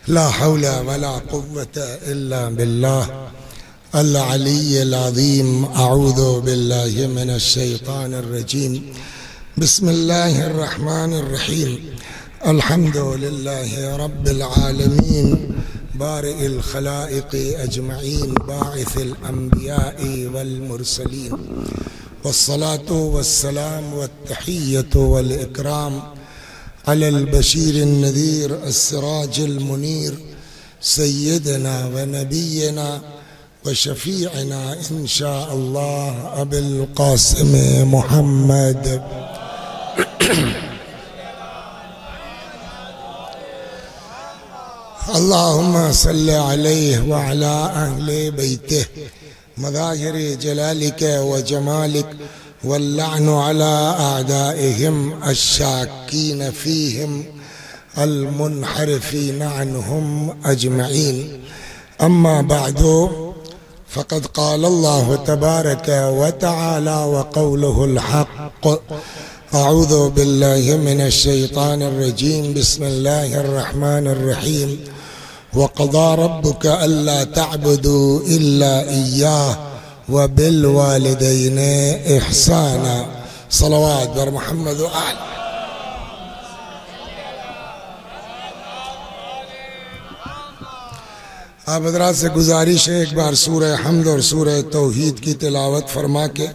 لا حول ولا قوة إلا بالله العلي العظيم. أعوذ بالله من الشيطان الرجيم. بسم الله الرحمن الرحيم. الحمد لله رب العالمين بارئ الخلائق أجمعين باعث الأنبياء والمرسلين، والصلاة والسلام والتحية والإكرام على البشير النذير السراج المنير سيدنا ونبينا وشفيعنا إن شاء الله أبي القاسم محمد. اللهم صل عليه وعلى أهل بيته مظاهر جلالك وجمالك، واللعن على أعدائهم الشاكين فيهم المنحرفين عنهم أجمعين. أما بعد، فقد قال الله تبارك وتعالى وقوله الحق: أعوذ بالله من الشيطان الرجيم. بسم الله الرحمن الرحيم. وقضى ربك ألا تعبدوا إلا إياه وبالوالدين إحسانا. صلوات بر محمد وآل. آپ حضرات سے گزارش ہے ایک بار سورہ حمد اور سورہ توحید کی تلاوت فرما کے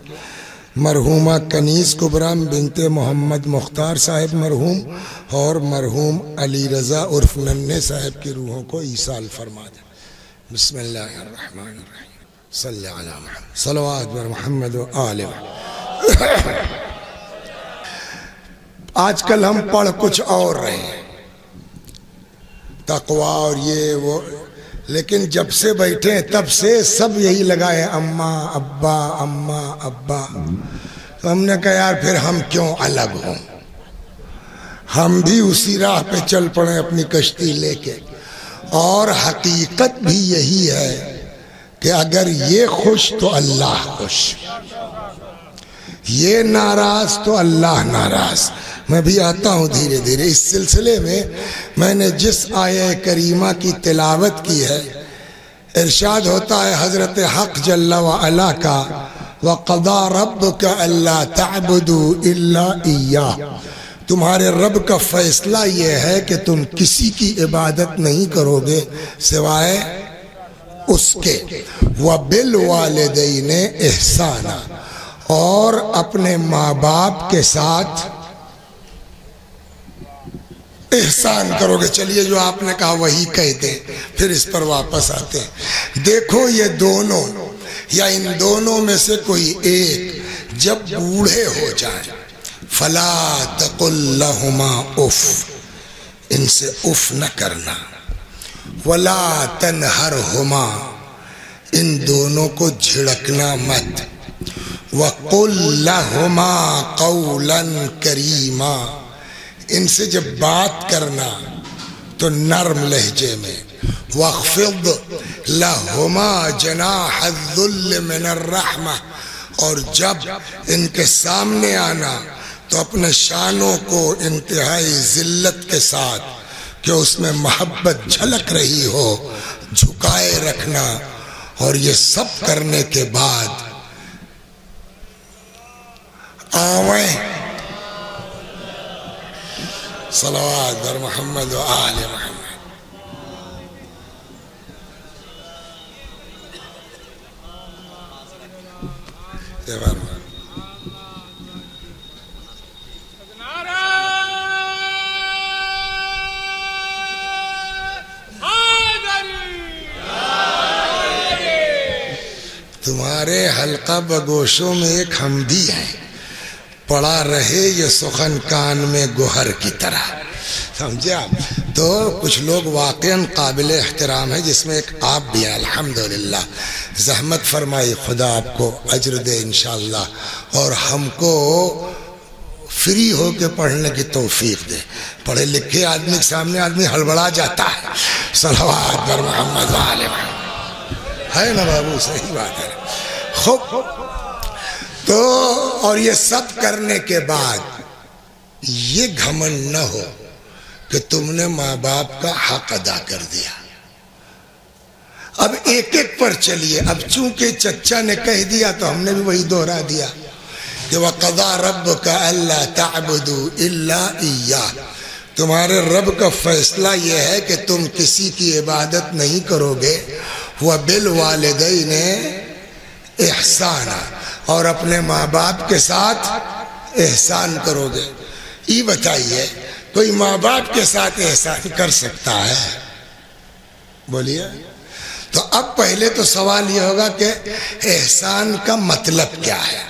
مرحومہ کنیز کبرام بنت محمد مختار صاحب مرحوم اور مرحوم علی رضا عرف ننھے صاحب کی روحوں کو ایصال فرما دیں. بسم اللہ الرحمن الرحیم. صلی علی محمد. صلوات بر محمد و آل محمد. آج کل ہم پڑھ کچھ اور رہے ہیں، تقوی اور یہ وہ، لیکن جب سے بیٹھے ہیں تب سے سب یہی لگائے اماں ابا اماں ابا. تو ہم نے کہا یار پھر ہم کیوں الگ ہوں، ہم بھی اسی راہ پہ چل پڑیں اپنی کشتی لے کے. اور حقیقت بھی یہی ہے کہ اگر یہ خوش تو اللہ خوش، یہ ناراض تو اللہ ناراض. میں بھی آتا ہوں دھیرے دھیرے. اس سلسلے میں نے جس آیہ کریمہ کی تلاوت کی ہے، ارشاد ہوتا ہے حضرت حق جل وعلا کا: وَقَضَى رَبُّكَ أَلَّا تَعْبُدُوا إِلَّا إِيَّاهُ. تمہارے رب کا فیصلہ یہ ہے کہ تم کسی کی عبادت نہیں کرو گے سوائے اس کے. وَبِالْوَالِدَيْنِ إِحْسَانًا. اور اپنے ماں باپ کے ساتھ احسان کرو گے. چلیے جو آپ نے کہا وہی کہہ دیں، پھر اس پر واپس آتے ہیں. دیکھو یہ دونوں یا ان دونوں میں سے کوئی ایک جب بوڑھے ہو جائیں، فلا تقل لهما اف، ان سے اف نہ کرنا. ولا تنہرہما، ان دونوں کو جھڑکنا مت. وقل لهما قولا کریما، ان سے جب بات کرنا تو نرم لہجے میں. واخفض لهما جناح الذل من الرحمہ، اور جب ان کے سامنے آنا تو اپنے شانوں کو انتہائی ذلت کے ساتھ کہ اس میں محبت جھلک رہی ہو جھکائے رکھنا. اور یہ سب کرنے کے بعد آویں. صلوات بر محمد و آل محمد. تمہارے حلقہ بگوشوں میں ایک ہم بھی ہیں، پڑا رہے یہ سخن کان میں گوہر کی طرح. سمجھے آپ؟ تو کچھ لوگ واقعاً قابل احترام ہیں، جس میں ایک آپ بھی ہیں. الحمدللہ زحمت فرمائی، خدا آپ کو اجر دے انشاءاللہ، اور ہم کو فری ہو کے پڑھنے کی توفیق دے. پڑھے لکھے آدمی کے سامنے آدمی ہڑبڑا جاتا ہے. صلوات بر محمد و آل محمد. ہے نا بابو؟ صحیح بات ہے. خوب. تو اور یہ سب کرنے کے بعد یہ گھمنڈ نہ ہو کہ تم نے ماں باپ کا حق ادا کر دیا۔ اب ایک ایک پر چلیے۔ اب چونکہ چچا نے کہہ دیا تو ہم نے بھی وہی دوہرا دیا کہ وَقَضَىٰ رَبُّكَ أَلَّا تَعْبُدُوا إِلَّا إِيَّاهُ، تمہارے رب کا فیصلہ یہ ہے کہ تم کسی کی عبادت نہیں کرو گے، وَبِالْوَالِدَيْنِ إِحْسَانًا، اور اپنے ماں باپ کے ساتھ احسان کرو گے۔ یہ بتائیے کوئی ماں باپ کے ساتھ احسان کر سکتا ہے؟ بولیے۔ تو اب پہلے تو سوال یہ ہوگا کہ احسان کا مطلب کیا ہے؟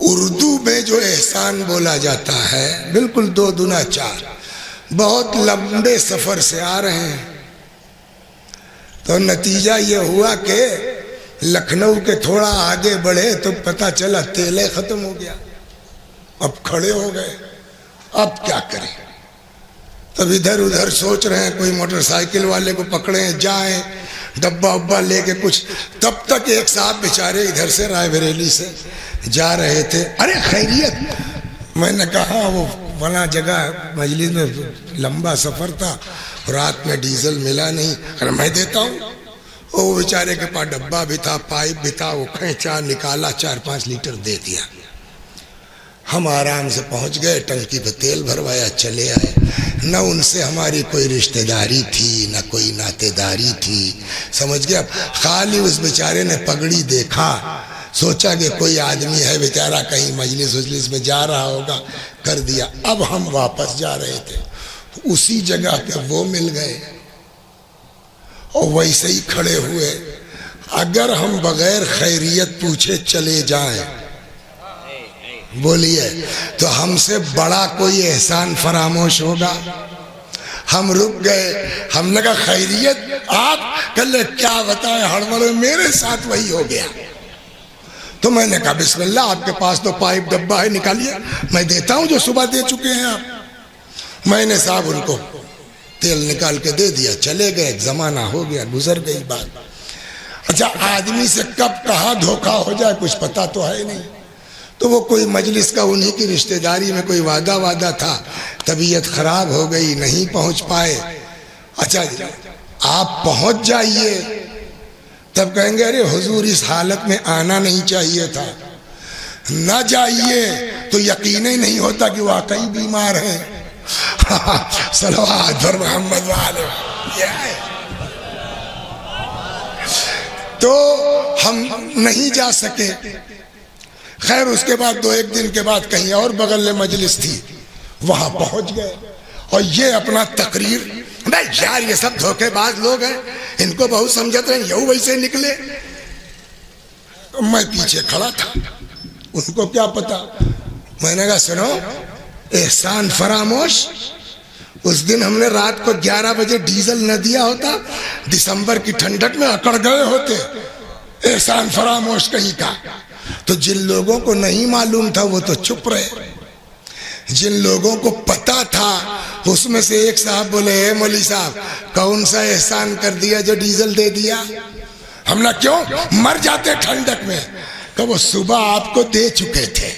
اردو میں جو احسان بولا جاتا ہے بالکل 2 دنا 4، بہت لمبے سفر سے آ رہے ہیں تو نتیجہ یہ ہوا کہ لکھنؤ کے تھوڑا آگے بڑھے تو پتہ چلا تیلے ختم ہو گیا، اب کھڑے ہو گئے، اب کیا کریں؟ تب ادھر ادھر سوچ رہے ہیں، کوئی موٹر سائیکل والے کو پکڑیں جائیں ڈبہ ابا لے کے کچھ۔ تب تک ایک صاحب بیچارے ادھر سے رائے بریلی سے جا رہے تھے، ارے خیریت؟ میں نے کہا وہ فلاں جگہ مجلس میں لمبا سفر تھا، رات میں ڈیزل ملا نہیں، ارے میں دیتا ہوں۔ وہ بیچارے کے پاس ڈبہ بھی تھا، پائپ بھی تھا، وہ کھینچا نکالا 4-5 لیٹر دے دیا۔ ہم آرام سے پہنچ گئے، ٹنکی پہ تیل بھروایا، چلے آئے۔ نہ ان سے ہماری کوئی رشتہ داری تھی، نہ کوئی ناطے داری تھی، سمجھ گئے؟ خالی اس بیچارے نے پگڑی دیکھا، سوچا کہ کوئی آدمی ہے بیچارہ کہیں مجلس میں جا رہا ہوگا، کر دیا۔ اب ہم واپس جا رہے تھے، اسی جگہ پہ وہ مل گئے اور ویسے ہی کھڑے ہوئے۔ اگر ہم بغیر خیریت پوچھے چلے جائیں، بولیے، تو ہم سے بڑا کوئی احسان فراموش ہوگا؟ ہم رک گئے، ہم نے کہا خیریت آپ کل کیا بتائیں، ہڑبڑ میرے ساتھ وہی ہو گیا۔ تو میں نے کہا بسم اللہ، آپ کے پاس تو پائپ ڈبہ ہے، نکالیے، میں دیتا ہوں جو صبح دے چکے ہیں آپ۔ میں نے صاحب ان کو تیل نکال کے دے دیا، چلے گئے۔ ایک زمانہ ہو گیا، گزر گئی بات۔ اچھا آدمی سے کب کہاں دھوکہ ہو جائے کچھ پتا تو ہے نہیں۔ تو وہ کوئی مجلس کا انہی کی رشتہ داری میں کوئی وعدہ تھا، طبیعت خراب ہو گئی، نہیں پہنچ پائے۔ اچھا آپ پہنچ جائیے، تب کہیں گے ارے حضور اس حالت میں آنا نہیں چاہیے تھا، نہ جائیے تو یقین ہی نہیں ہوتا کہ واقعی بیمار ہیں۔ صلوات پر محمد والے۔ تو ہم نہیں جا سکے۔ خیر اس کے بعد 2-1 دن کے بعد کہیں اور بغل میں مجلس تھی، وہاں پہنچ گئے اور یہ اپنا تقریر، بھائی یار یہ سب دھوکے باز لوگ ہیں، ان کو بہت سمجھتے ہیں، یوں ویسے نکلے۔ میں پیچھے کھڑا تھا، ان کو کیا پتا۔ میں نے کہا سنو، احسان فراموش، اس دن ہم نے رات کو 11 بجے ڈیزل نہ دیا ہوتا، دسمبر کی ٹھنڈک میں اکڑ گئے ہوتے۔ احسان فراموش کہیں کا۔ تو جن لوگوں کو نہیں معلوم تھا وہ تو چپ رہے، جن لوگوں کو پتا تھا اس میں سے ایک صاحب بولے اے مولوی صاحب کون سا احسان کر دیا جو ڈیزل دے دیا؟ ہم نے کیوں مر جاتے ٹھنڈک میں، کہ وہ صبح آپ کو دے چکے تھے،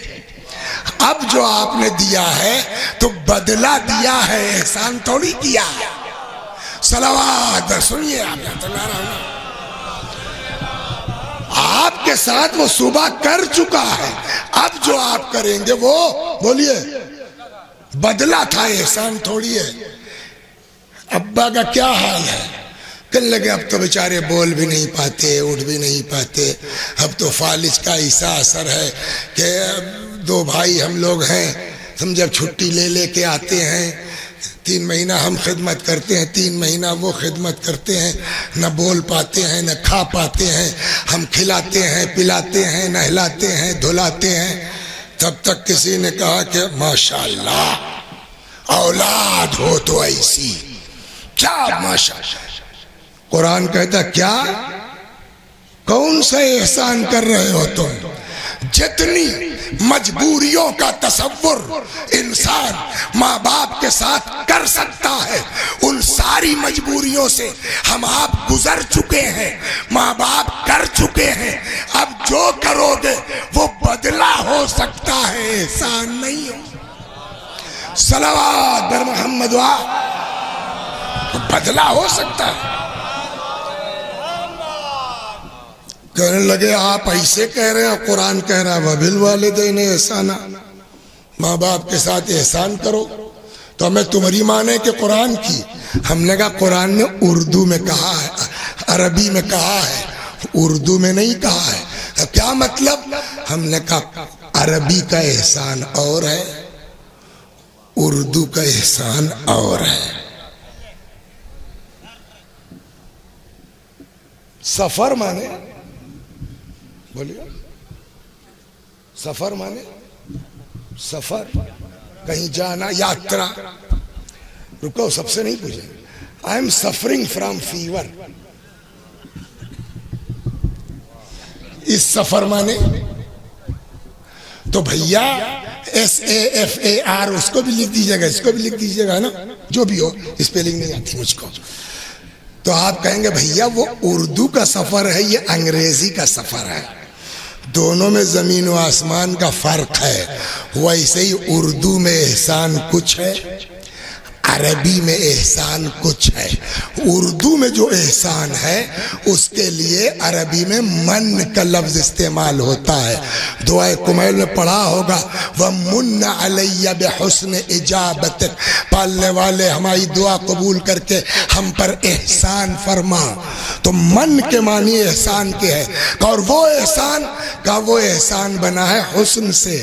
اب جو آپ نے دیا ہے تو بدلہ دیا ہے، احسان تھوڑی کیا۔ صلوات سنیے آپ کے ساتھ وہ صبح کر چکا ہے، اب جو آپ کریں گے وہ بولیے بدلہ تھا، احسان تھوڑی ہے۔ ابا کا کیا حال ہے؟ کہنے لگے اب تو بیچارے بول بھی نہیں پاتے، اٹھ بھی نہیں پاتے، اب تو فالج کا ایسا اثر ہے کہ 2 بھائی ہم لوگ ہیں، ہم جب چھٹی لے کے آتے ہیں 3 مہینہ ہم خدمت کرتے ہیں، 3 مہینہ وہ خدمت کرتے ہیں، نہ بول پاتے ہیں نہ کھا پاتے ہیں، ہم کھلاتے ہیں پلاتے ہیں نہلاتے ہیں دھلاتے ہیں۔ تب تک کسی نے کہا کہ ماشاءاللہ اولاد ہو تو ایسی، کیا ماشاءاللہ۔ قرآن کہتا کیا کون سا احسان کر رہے ہو تم؟ جتنی مجبوریوں کا تصور انسان ماں باپ کے ساتھ کر سکتا ہے ان ساری مجبوریوں سے ہم آپ گزر چکے ہیں، ماں باپ کر چکے ہیں، اب جو کرو گے وہ بدلہ ہو سکتا ہے، احسان نہیں ہو۔ صلوات بر محمد بدلا ہو سکتا ہے؟ کہنے لگے آپ ایسے کہہ رہے ہیں، قرآن کہہ رہا ہے وَبِالْوَالِدَيْنِ احسانا، ماں باپ کے ساتھ احسان کرو، تو ہمیں تمہاری معنی کہ قرآن کی؟ ہم نے کہا قرآن نے اردو میں کہا ہے، عربی میں کہا ہے، اردو میں نہیں کہا ہے۔ کیا مطلب؟ ہم نے کہا عربی کا احسان اور ہے، اردو کا احسان اور ہے۔ سفر مانے، بولیے، سفر مانے سفر، کہیں جانا، یاترا۔ رکو، سب سے نہیں پوچھیں۔ I am suffering from fever۔ اس سفر مانے تو بھیا SAFAR اس کو بھی لکھ دیجئے گا، اس کو بھی لکھ دیجئے گا نا، جو بھی ہو، اسپیلنگ نہیں آتی مجھ کو۔ تو آپ کہیں گے بھیا وہ اردو کا سفر ہے، یہ انگریزی کا سفر ہے، دونوں میں زمین و آسمان کا فرق ہے۔ ویسے ہی اردو میں احسان کچھ ہے، عربی میں احسان کچھ ہے۔ اردو میں جو احسان ہے اس کے لیے عربی میں من کا لفظ استعمال ہوتا ہے۔ دعائے کمیل میں پڑھا ہوگا وَمُنَّ عَلَيَّ بِحُسْنِ إِجَابَتِكَ، پالنے والے ہماری دعا قبول کر کے ہم پر احسان فرما۔ تو من کے معنی احسان کے ہے، اور وہ احسان کا وہ احسان بنا ہے حسن سے۔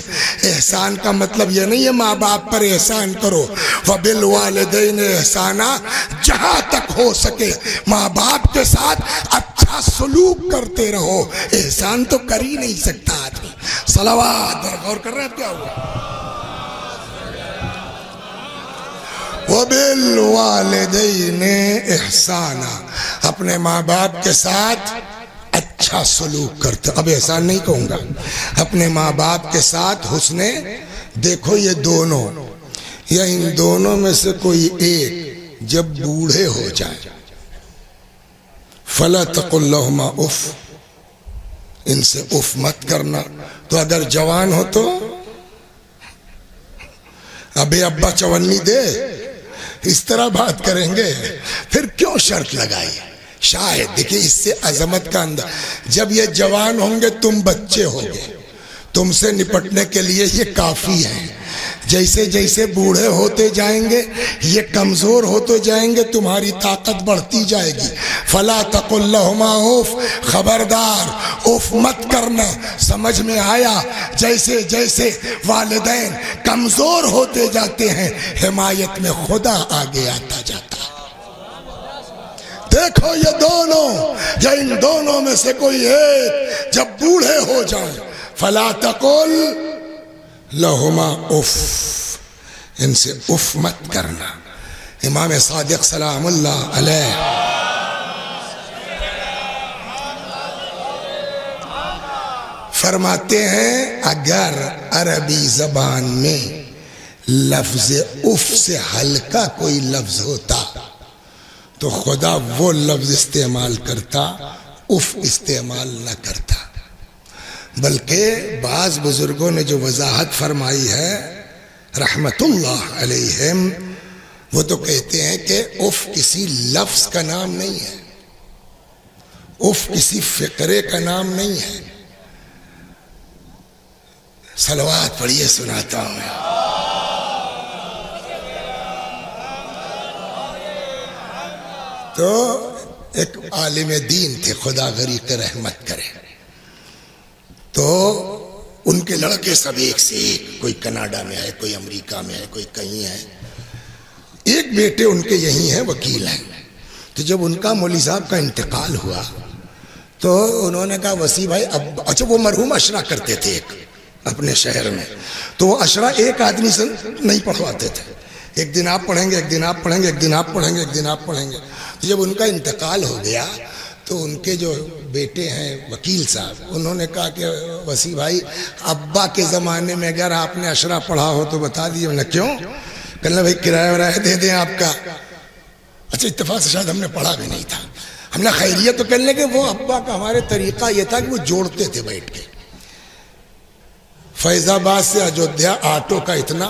احسان کا مطلب یہ نہیں ہے ماں باپ پر احسان کرو، وَبِالْوَالِدَيْنِ احسانا، جہاں تک ہو سکے ماں باپ کے ساتھ اچھا سلوک کرتے رہو۔ احسان تو کر ہی نہیں سکتا آدمی۔ صلوات، غور کر رہے ہیں کیا ہوا؟ وَبِالْوَالِدَيْنِ احسانا، اپنے ماں باپ کے ساتھ اچھا سلوک کرتے۔ اب احسان نہیں کہوں گا، اپنے ماں باپ کے ساتھ حسن۔ دیکھو یہ دونوں یا ان دونوں میں سے کوئی ایک جب بوڑھے ہو جائے، فَلَا تَقُلْ لَهُمَا اُف، ان سے اف مت کرنا۔ تو اگر جوان ہو تو ابے ابا چونی دے، اس طرح بات کریں گے، پھر کیوں شرط لگائی؟ شاید دیکھیں اس سے عظمت کا اندر، جب یہ جوان ہوں گے تم بچے ہوگے، تم سے نپٹنے کے لیے یہ کافی ہے۔ جیسے جیسے بوڑھے ہوتے جائیں گے یہ کمزور ہوتے جائیں گے، تمہاری طاقت بڑھتی جائے گی۔ فَلَا تَقُلْ لَهُمَا اُف، خبردار اف مت کرنا۔ سمجھ میں آیا؟ جیسے جیسے والدین کمزور ہوتے جاتے ہیں حمایت میں خدا آگے آتا جاتا ہے۔ دیکھو یہ دونوں یا ان دونوں میں سے کوئی ایک جب بوڑھے ہو جائیں، فَلَا تَقُلْ لَهُمَا اُف، ان سے اف مت کرنا۔ امام صادق سلام اللہ علیہ فرماتے ہیں اگر عربی زبان میں لفظ اف سے ہلکا کوئی لفظ ہوتا تو خدا وہ لفظ استعمال کرتا، اف استعمال نہ کرتا۔ بلکہ بعض بزرگوں نے جو وضاحت فرمائی ہے رحمت اللہ علیہم، وہ تو کہتے ہیں کہ اف کسی لفظ کا نام نہیں ہے، اف کسی فقرے کا نام نہیں ہے۔ صلوات پڑھیے، سناتا ہوں میں۔ تو ایک عالم دین تھے، خدا غریق رحمت کرے، تو ان کے لڑکے سب ایک سے ایک، کوئی کینیڈا میں ہے، کوئی امریکہ میں ہے، کوئی کہیں ہے۔ ایک بیٹے ان کے یہیں ہیں، وکیل ہیں۔ تو جب ان کا مولوی صاحب کا انتقال ہوا تو انہوں نے کہا وسیع بھائی اب، اچھا وہ مرحوم اشرا کرتے تھے ایک اپنے شہر میں، تو وہ اشرا ایک آدمی سے نہیں پڑھواتے تھے، ایک دن آپ پڑھیں گے، ایک دن آپ پڑھیں گے، ایک دن آپ پڑھیں گے، ایک دن آپ پڑھیں گے۔ تو جب ان کا انتقال ہو گیا تو ان کے جو بیٹے ہیں وکیل صاحب، انہوں نے کہا کہ وسیع بھائی ابا کے زمانے میں اگر آپ نے اشرا پڑھا ہو تو بتا دیجیے۔ انہوں نے کیوں؟ کہنا بھائی کرایہ ورایہ دے دیں آپ کا۔ اچھا اتفاق سے شاید ہم نے پڑھا بھی نہیں تھا، ہم نے خیریت تو کہنے کہ وہ ابا کا ہمارے طریقہ یہ تھا کہ وہ جوڑتے تھے بیٹھ کے۔ فیض آباد سے اجودھیا آٹو کا اتنا،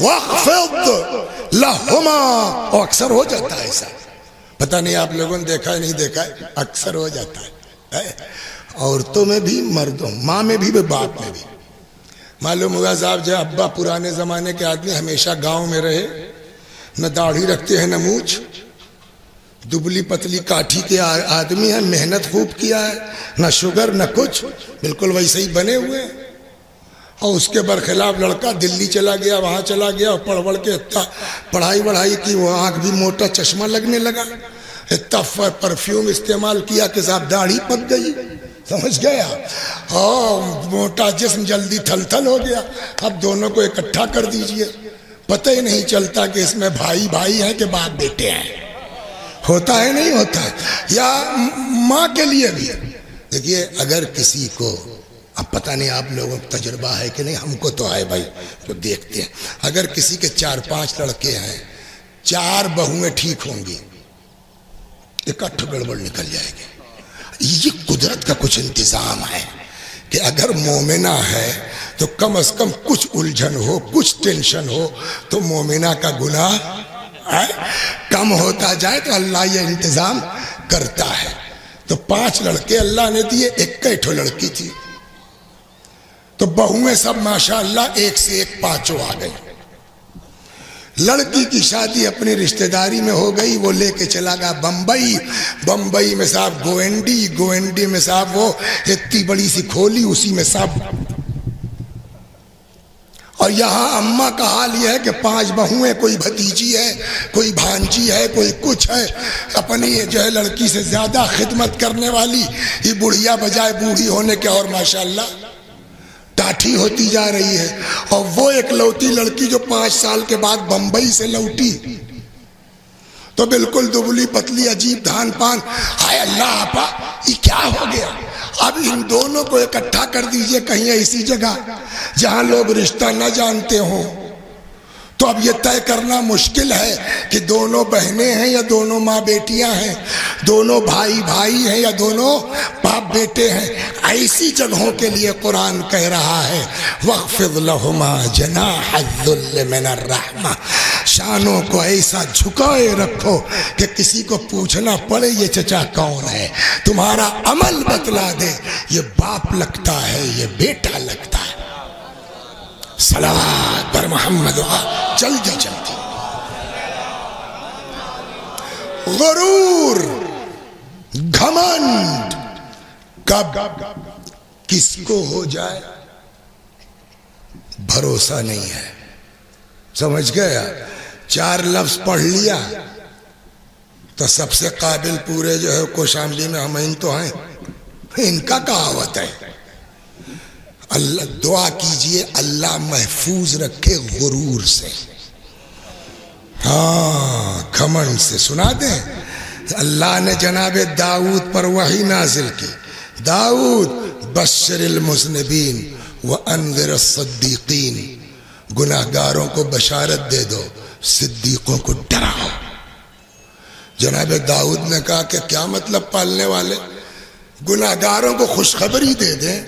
وَاخْفِضْ لَهُمَا، اور اکثر ہو جاتا ہے ایسا، پتہ نہیں آپ لوگوں نے دیکھا ہے نہیں دیکھا ہے، اکثر ہو جاتا ہے، عورتوں میں بھی مردوں، ماں میں بھی باپ میں بھی۔ معلوم ہوا صاحب جو ابا پرانے زمانے کے آدمی ہمیشہ گاؤں میں رہے، نہ داڑھی رکھتے ہیں نہ مونچھ، دبلی پتلی کاٹھی کے آدمی ہیں، محنت خوب کیا ہے، نہ شوگر نہ کچھ، بالکل ویسے ہی بنے ہوئے ہیں، اور اس کے برخلاف لڑکا دلی چلا گیا، وہاں چلا گیا، اور پڑھ پڑھ کے اتنا پڑھائی کی وہ آنکھ بھی موٹا چشمہ لگنے لگا، اتنا پرفیوم استعمال کیا کہ صاحب داڑھی پک گئی، سمجھ گیا، اور موٹا جسم جلدی تھل تھل ہو گیا۔ اب دونوں کو اکٹھا کر دیجئے، پتہ ہی نہیں چلتا کہ اس میں بھائی بھائی ہیں کہ باپ بیٹے ہیں، ہوتا ہے نہیں ہوتا ہے۔ یا ماں کے لیے بھی دیکھیے، اگر کسی کو، اب پتہ نہیں آپ لوگوں کو تجربہ ہے کہ نہیں، ہم کو تو ہے بھائی جو دیکھتے ہیں، اگر کسی کے 4-5 لڑکے ہیں، 4 بہویں ٹھیک ہوں گی، اکٹھ گڑبڑ نکل جائے گی۔ یہ قدرت کا کچھ انتظام ہے کہ اگر مومنہ ہے تو کم از کم کچھ الجھن ہو، کچھ ٹینشن ہو، تو مومنہ کا گناہ کم ہوتا جائے، تو اللہ یہ انتظام کرتا ہے۔ تو 5 لڑکے اللہ نے دیے، 1 لڑکی تھی، تو بہویں سب ماشاءاللہ ایک سے ایک 5 آ گئی۔ لڑکی کی شادی اپنی رشتہ داری میں ہو گئی، وہ لے کے چلا گیا بمبئی، بمبئی میں صاحب گوینڈی میں صاحب وہ اتنی بڑی سی کھولی، اسی میں صاحب، اور یہاں اماں کا حال یہ ہے کہ 5 بہویں، کوئی بھتیجی ہے، کوئی بھانجی ہے، کوئی کچھ ہے، اپنی جو ہے لڑکی سے زیادہ خدمت کرنے والی، یہ بڑھیا بجائے بوڑھی ہونے کے اور ماشاءاللہ ٹاٹھی ہوتی جا رہی ہے۔ اور وہ ایک لوتی لڑکی جو 5 سال کے بعد بمبئی سے لوٹی، تو بالکل دبلی پتلی، عجیب دھان پان، ہائے اللہ آپا یہ کیا ہو گیا؟ اب ان دونوں کو اکٹھا کر دیجئے کہیں ایسی جگہ جہاں لوگ رشتہ نہ جانتے ہوں، تو اب یہ طے کرنا مشکل ہے کہ دونوں بہنیں ہیں یا دونوں ماں بیٹیاں ہیں، دونوں بھائی بھائی ہیں یا دونوں باپ بیٹے ہیں۔ ایسی جگہوں کے لیے قرآن کہہ رہا ہے وَاخْفِضْ لَهُمَا جَنَاحَ الذُّلِّ مِنَ الرَّحْمَةِ، شانوں کو ایسا جھکائے رکھو کہ کسی کو پوچھنا پڑے یہ چچا کون ہے، تمہارا عمل بتلا دے، یہ باپ لگتا ہے یہ بیٹا لگتا ہے۔ صلوات پر محمد جلدی جلدی۔ غرور، گھمنڈ کب کس کو ہو جائے بھروسہ نہیں ہے، سمجھ گیا؟ 4 لفظ پڑھ لیا تو سب سے قابل پورے جو ہے کوشامبی میں ہمیں تو ہیں، ان کا کہاوت ہے۔ اللہ دعا کیجئے اللہ محفوظ رکھے غرور سے، ہاں گھمنڈ سے۔ سنا دیں، اللہ نے جناب داؤد پر وحی نازل کی، داؤد بشر المذنبین وانذر الصدیقین، گناہگاروں کو بشارت دے دو، صدیقوں کو ڈراؤ۔ جناب داؤد نے کہا کہ کیا مطلب پالنے والے؟ گناہگاروں کو خوشخبری دے دیں،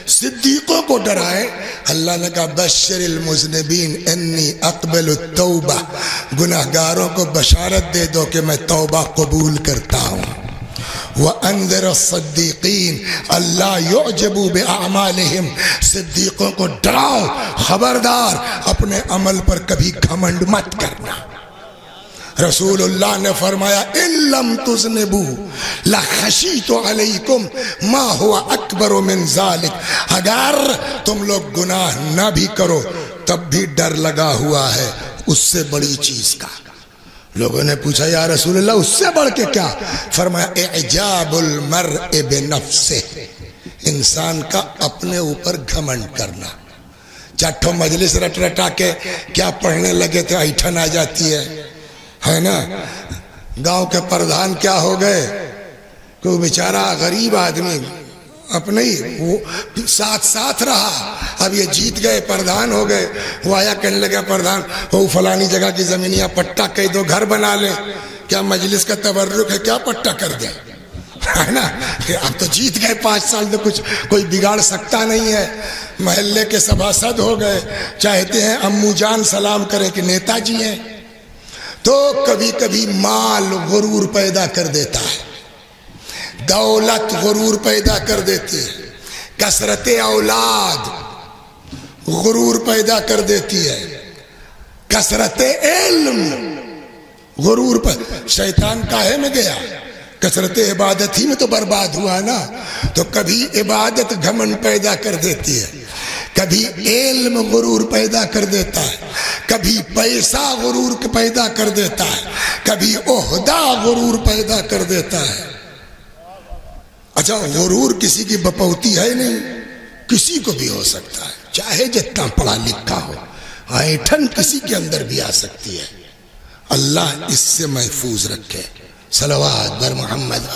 صدیقوں کو ڈرائیں۔ اللہ نے کہا بشر المذنبین انی اقبل التوبہ، گناہگاروں کو بشارت دے دو کہ میں توبہ قبول کرتا ہوں۔ وَأَنذِرَ الصَّدِّيقِينَ اللہ يُعْجَبُ بِأَعْمَالِهِمْ، صدیقوں کو ڈراؤ، خبردار اپنے عمل پر کبھی گھمنڈ مت کرنا۔ رسول اللہ نے فرمایا إِن لَمْ تُذْنِبُوا لَخَشِيتُ عَلَيْكُمْ مَا هُوَ أَكْبَرُ مِنْ ذَلِكَ، اگر تم لوگ گناہ نہ بھی کرو تب بھی ڈر لگا ہوا ہے اس سے بڑی چیز کا۔ لوگوں نے پوچھا یا رسول اللہ اس سے بڑھ کے کیا؟ فرمایا اعجاب المرء بنفسہ، انسان کا اپنے اوپر گھمنڈ کرنا۔ چٹھو مجلس رٹ رٹا کے کیا پڑھنے لگے تھے ایٹھن آ جاتی ہے نا۔ گاؤں کے پردھان کیا ہو گئے، کوئی بیچارہ غریب آدمی اپنے ہی وہ ساتھ رہا، اب یہ جیت گئے پردھان ہو گئے، وہ آیا کہنے لگا پردھان وہ فلانی جگہ کی زمینیاں پٹا کہہ دو گھر بنا لیں، کیا مجلس کا تبرک ہے، کیا پٹا کر دیں، ہے نا، اب تو جیت گئے 5 سال تو کچھ کوئی بگاڑ سکتا نہیں ہے، محلے کے سبھاسد ہو گئے، چاہتے ہیں امو جان سلام کریں کہ نیتا جی ہیں۔ تو کبھی کبھی مال غرور پیدا کر دیتا ہے، دولت غرور پیدا کر دیتی ہے، کثرت اولاد غرور پیدا کر دیتی ہے، کثرت علم غرور پر شیطان کاہے میں گیا؟ کثرت عبادت ہی میں تو برباد ہوا نا۔ تو کبھی عبادت گھمنڈ پیدا کر دیتی ہے، کبھی علم غرور پیدا کر دیتا ہے، کبھی پیسہ غرور پیدا کر دیتا ہے، کبھی عہدہ غرور پیدا کر دیتا ہے۔ اچھا غرور کسی کی بپوتی ہے نہیں، کسی کو بھی ہو سکتا ہے، چاہے جتنا پڑھا لکھا ہو، ایٹھن کسی کے اندر بھی آ سکتی ہے۔ اللہ اس سے محفوظ رکھے۔ صلوات بر محمد۔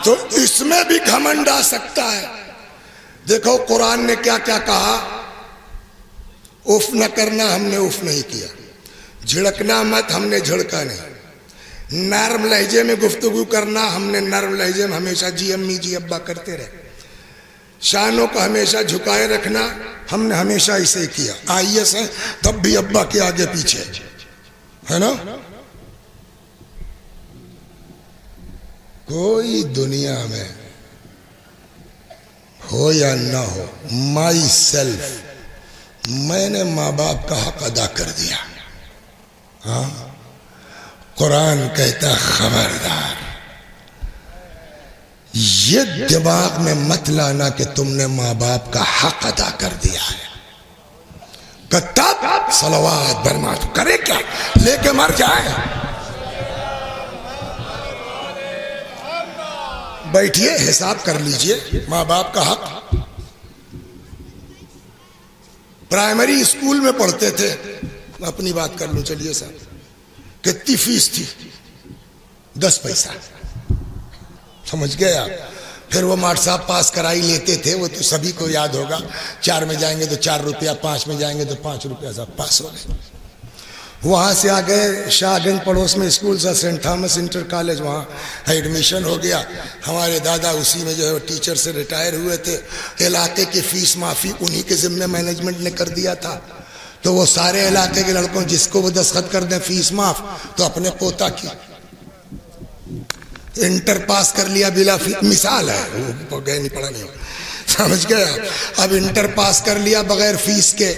تو اس میں بھی گھمنڈ آ سکتا ہے۔ دیکھو قرآن نے کیا کیا کہا، اف نہ کرنا، ہم نے اف نہیں کیا، جھڑکنا مت، ہم نے جھڑکا نہیں، نرم لہجے میں گفتگو کرنا، ہم نے نرم لہجے میں ہمیشہ جی امی جی ابا کرتے رہے، شانوں کو ہمیشہ جھکائے رکھنا، ہم نے ہمیشہ اسے کیا۔ آئیس ہے تب بھی ابا کے آگے پیچھے، ہے نا۔ کوئی دنیا میں ہو یا نہ ہو، مائی سیلف، میں نے ماں باپ کا حق ادا کر دیا۔ ہاں قرآن کہتا خبردار، یہ دماغ میں مت لانا کہ تم نے ماں باپ کا حق ادا کر دیا ہے۔ کتاب صلوات برمات کرے کیا، لے کے مر جائے۔ بیٹھیے حساب کر لیجئے، ماں باپ کا حق۔ پرائمری اسکول میں پڑھتے تھے، میں اپنی بات کر لوں، چلیے صاحب، کتنی فیس تھی؟ 10 پیسہ، سمجھ گئے آپ؟ پھر وہ ماٹ صاحب پاس کرائی لیتے تھے، وہ تو سبھی کو یاد ہوگا، 4 میں جائیں گے تو 4 روپیہ، 5 میں جائیں گے تو 5 روپیہ، صاحب پاس ہو گئے۔ وہاں سے آ گئے شاہ گنج پڑوس میں اسکول تھا، سینٹ تھامس انٹر کالج، وہاں ایڈمیشن ہو گیا۔ ہمارے دادا اسی میں جو ہے ٹیچر سے ریٹائر ہوئے تھے، علاقے کی فیس معافی انہی کے ذمہ مینجمنٹ نے کر دیا تھا۔ تو وہ سارے علاقے کے لڑکوں جس کو وہ دستخط کر دیں فیس معاف، تو اپنے پوتا کی انٹر پاس کر لیا بلا فیس، مثال ہے، وہ گئے نہیں پڑھا نہیں ہو، سمجھ گئے۔ اب انٹر پاس کر لیا بغیر فیس کے،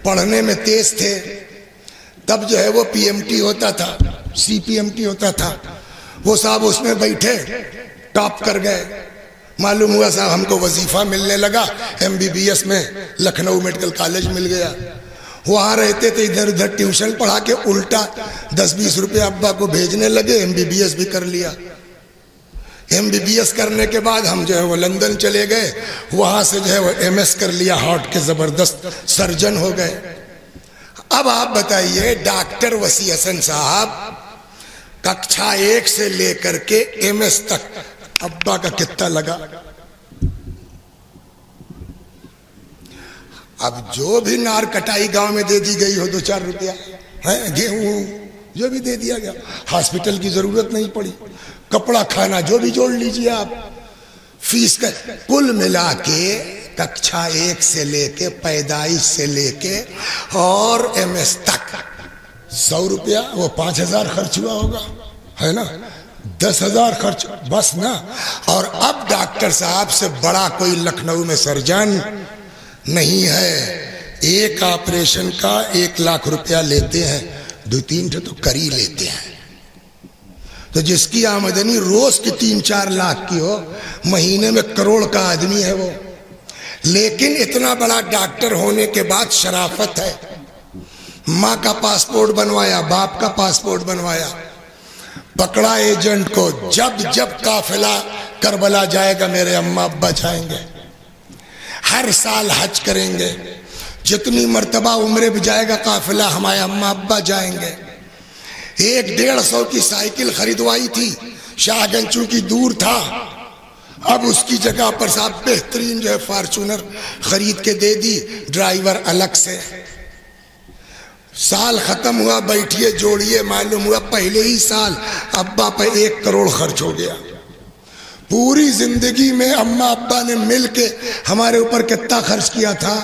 پڑھنے میں تیز تھے، تب جو ہے وہ پی ایم ٹی ہوتا تھا، سی پی ایم ٹی ہوتا تھا، وہ صاحب اس میں بیٹھے ٹاپ کر گئے۔ معلوم ہوا صاحب ہم کو وظیفہ ملنے لگا، ایم بی بی ایس میں لکھنؤ میڈیکل کالج مل گیا۔ وہاں رہتے تھے، ادھر ادھر ٹیوشن پڑھا کے الٹا 10-20 روپے ابا کو بھیجنے لگے، ایم بی بی ایس بھی کر لیا۔ ایم بی بی ایس کرنے کے بعد ہم جو ہے وہ لندن چلے گئے، وہاں سے جو ہے وہ ایم ایس کر لیا، ہارٹ کے زبردست سرجن ہو گئے۔ اب آپ بتائیے ڈاکٹر وسیع حسن صاحب ککشا 1 سے لے کر کے ایم ایس تک ابا کا کتنا لگا؟ اب جو بھی نار کٹائی گاؤں میں دے دی گئی ہو 2-4 روپیہ، گیہوں جو بھی دے دیا گیا، ہاسپٹل کی ضرورت نہیں پڑی، کپڑا کھانا جو بھی جوڑ لیجئے آپ، فیس کا کل ملا کے ککشا 1 سے لے کے، پیدائش سے لے کے اور ایم ایس تک 100 روپیہ، وہ 5000 خرچ ہوا ہوگا، ہے نا، 10,000 خرچ بس نا۔ اور اب ڈاکٹر صاحب سے بڑا کوئی لکھنؤ میں سرجن نہیں ہے، ایک آپریشن کا 1 لاکھ روپیہ لیتے ہیں، 2-3 تو کر ہی لیتے ہیں۔ تو جس کی آمدنی روز کی 3-4 لاکھ کی ہو، مہینے میں کروڑ کا آدمی ہے وہ، لیکن اتنا بڑا ڈاکٹر ہونے کے بعد شرافت ہے، ماں کا پاسپورٹ بنوایا، باپ کا پاسپورٹ بنوایا، پکڑا ایجنٹ کو، جب قافلہ کربلا جائے گا میرے اماں ابا جائیں گے، ہر سال حج کریں گے، جتنی مرتبہ عمرے بھی جائے گا قافلہ ہمارے اماں ابا جائیں گے۔ 100-150 کی سائیکل خریدوائی تھی، شاہ گنج چونکہ دور تھا، اب اس کی جگہ پر صاحب بہترین جو ہے فارچونر خرید کے دے دی، ڈرائیور الگ سے، سال ختم ہوا، بیٹھیے جوڑیے، معلوم ہوا پہلے ہی سال ابا پہ 1 کروڑ خرچ ہو گیا۔ پوری زندگی میں اماں ابا نے مل کے ہمارے اوپر کتنا خرچ کیا تھا؟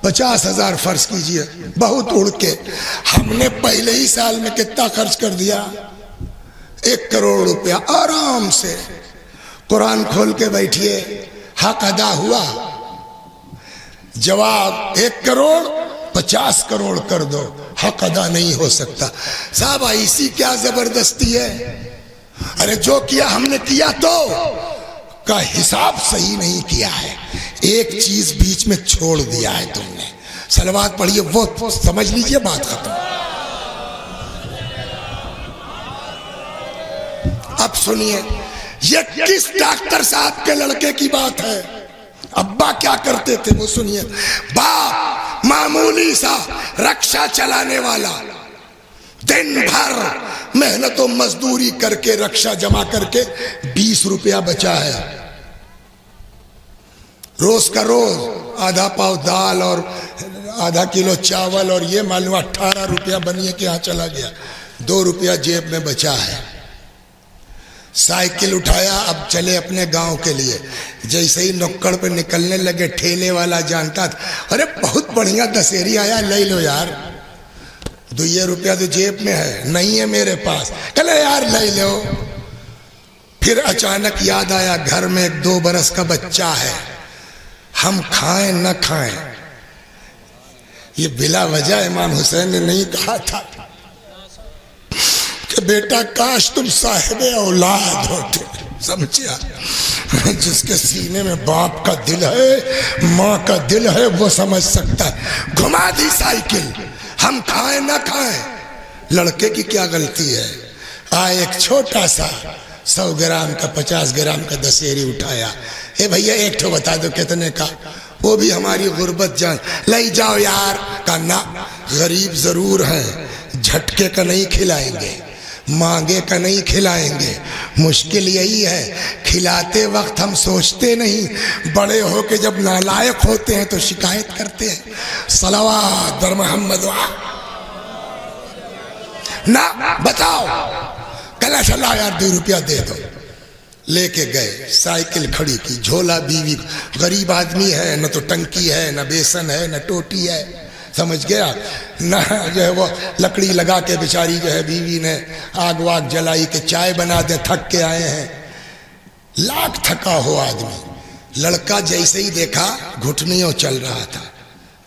50,000 فرض کیجئے، بہت اڑ کے۔ ہم نے پہلے ہی سال میں کتنا خرچ کر دیا؟ 1 کروڑ روپیہ آرام سے۔ قرآن کھول کے بیٹھیے، حق ادا ہوا؟ جواب 1 کروڑ 50 کروڑ کر دو، حق ادا نہیں ہو سکتا۔ صاحب ایسی کیا زبردستی ہے؟ ارے جو کیا ہم نے کیا تو کا حساب صحیح نہیں کیا ہے، ایک چیز بیچ میں چھوڑ دیا ہے تم نے۔ صلوات پڑھیے، وہ سمجھ لیجئے بات ختم۔ اب سنیے، یہ کس ڈاکٹر صاحب کے لڑکے کی بات ہے؟ ابا کیا کرتے تھے وہ سنیے۔ باپ معمولی سا رکشہ چلانے والا، دن بھر محنت و مزدوری کر کے رکشہ جمع کر کے 20 روپیہ بچا ہے، روز کا روز آدھا پاؤ دال اور آدھا کلو چاول اور یہ معلوم 18 روپیہ بنیے کہ یہاں چلا گیا، 2 روپیہ جیب میں بچا ہے۔ سائیکل اٹھایا، اب چلے اپنے گاؤں کے لیے۔ جیسے ہی نکڑ پہ نکلنے لگے، ٹھیلے والا جانتا تھا، ارے بہت بڑھیا دسہری آیا، لے لو یار، 2 روپیہ تو جیب میں ہے، نہیں ہے میرے پاس، کہلے یار لے لو۔ پھر اچانک یاد آیا گھر میں 1 2 برس کا بچہ ہے، ہم کھائیں نہ کھائیں، یہ بلا وجہ امام حسین نے نہیں کہا تھا کہ بیٹا کاش تم صاحب اولاد ہوتے، سمجھا؟ جس کے سینے میں باپ کا دل ہے، ماں کا دل ہے، وہ سمجھ سکتا ہے۔ گھما دی سائیکل، ہم کھائیں نہ کھائیں، لڑکے کی کیا غلطی ہے؟ آئے ایک چھوٹا سا 100 گرام کا 50 گرام کا دسہری اٹھایا، اے بھیا ایک ٹھو بتا دو کتنے کا؟ وہ بھی ہماری غربت جان، لے جاؤ یار۔ کہا نا، غریب ضرور ہیں، جھٹکے کا نہیں کھلائیں گے، مانگے کا نہیں کھلائیں گے۔ مشکل یہی ہے، کھلاتے وقت ہم سوچتے نہیں، بڑے ہو کے جب نالائق ہوتے ہیں تو شکایت کرتے ہیں۔ صلوات بر محمد نہ بتاؤ، کلا چلا یار 2 روپیہ دے دو۔ لے کے گئے، سائیکل کھڑی کی، جھولا بیوی، غریب آدمی ہے، نہ تو ٹنکی ہے، نہ بیسن ہے، نہ ٹوٹی ہے، سمجھ گیا؟ نہ جو ہے وہ لکڑی لگا کے بیچاری جو ہے بیوی نے آگ واگ جلائی کہ چائے بنا دیں، تھک کے آئے ہیں، لاکھ تھکا ہو آدمی۔ لڑکا جیسے ہی دیکھا گھٹنیوں چل رہا تھا۔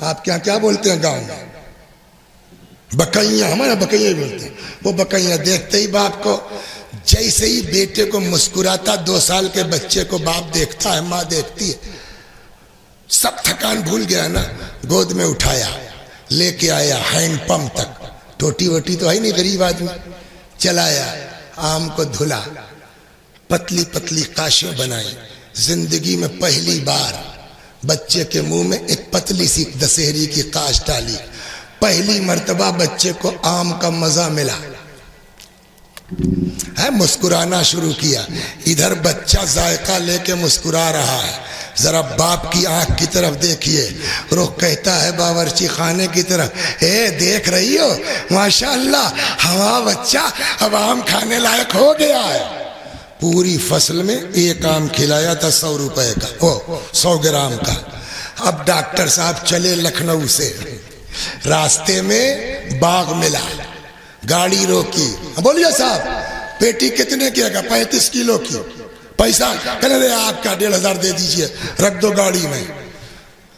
آپ کیا بولتے ہیں گاؤں میں؟ بکیاں، ہمارے بکیاں بولتے ہیں۔ وہ بکیاں دیکھتے ہی باپ کو، جیسے ہی بیٹے کو مسکراتا، 2 سال کے بچے کو باپ دیکھتا ہے، ماں دیکھتی ہے، سب تھکان بھول گیا نا، گود میں اٹھایا، لے کے آیا ہینڈ پمپ تک، ٹوٹی ووٹی تو ہے نہیں، غریب آدمی، چلایا، آم کو دھلا، پتلی پتلی قاشیں بنائی۔ زندگی میں پہلی بار بچے کے منہ میں ایک پتلی سی دسہری کی قاش ڈالی، پہلی مرتبہ بچے کو آم کا مزہ ملا ہے، مسکرانا شروع کیا۔ ادھر بچہ ذائقہ لے کے مسکرا رہا ہے، ذرا باپ کی آنکھ کی طرف دیکھیے، رخ کہتا ہے باورچی خانے کی طرف، اے دیکھ رہی ہو ماشاءاللہ ہمارا بچہ اب آم کھانے لائق ہو گیا ہے۔ پوری فصل میں 1 آم کھلایا تھا 100 روپے کا، 100 گرام کا۔ اب ڈاکٹر صاحب چلے لکھنؤ سے، راستے میں باغ ملا، گاڑی روکی، بولیے صاحب پیٹی کتنے کی ہے؟ 35 کلو کی۔ پیسہ کہنے رہے آپ کا 1500 دے دیجئے، رکھ دو گاڑی میں۔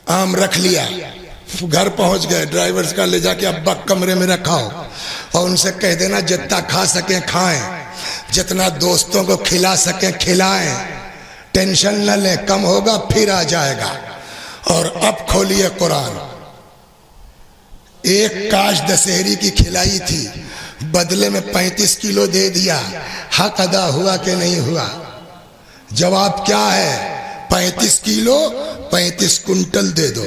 آم رکھ لیا، گھر پہنچ گئے، ڈرائیور کا لے جا کے ابا کمرے میں رکھاؤ اور ان سے کہہ دینا جتنا کھا سکیں کھائیں، جتنا دوستوں کو کھلا سکیں کھلائیں، ٹینشن نہ لیں، کم ہوگا پھر آ جائے گا۔ اور اب کھولیے قرآن، 1 کاش دسہری کی کھلائی تھی، بدلے میں 35 کلو دے دیا، حق ادا ہوا کہ نہیں ہوا؟ جواب کیا ہے؟ 35 کلو 35 کنٹل دے دو،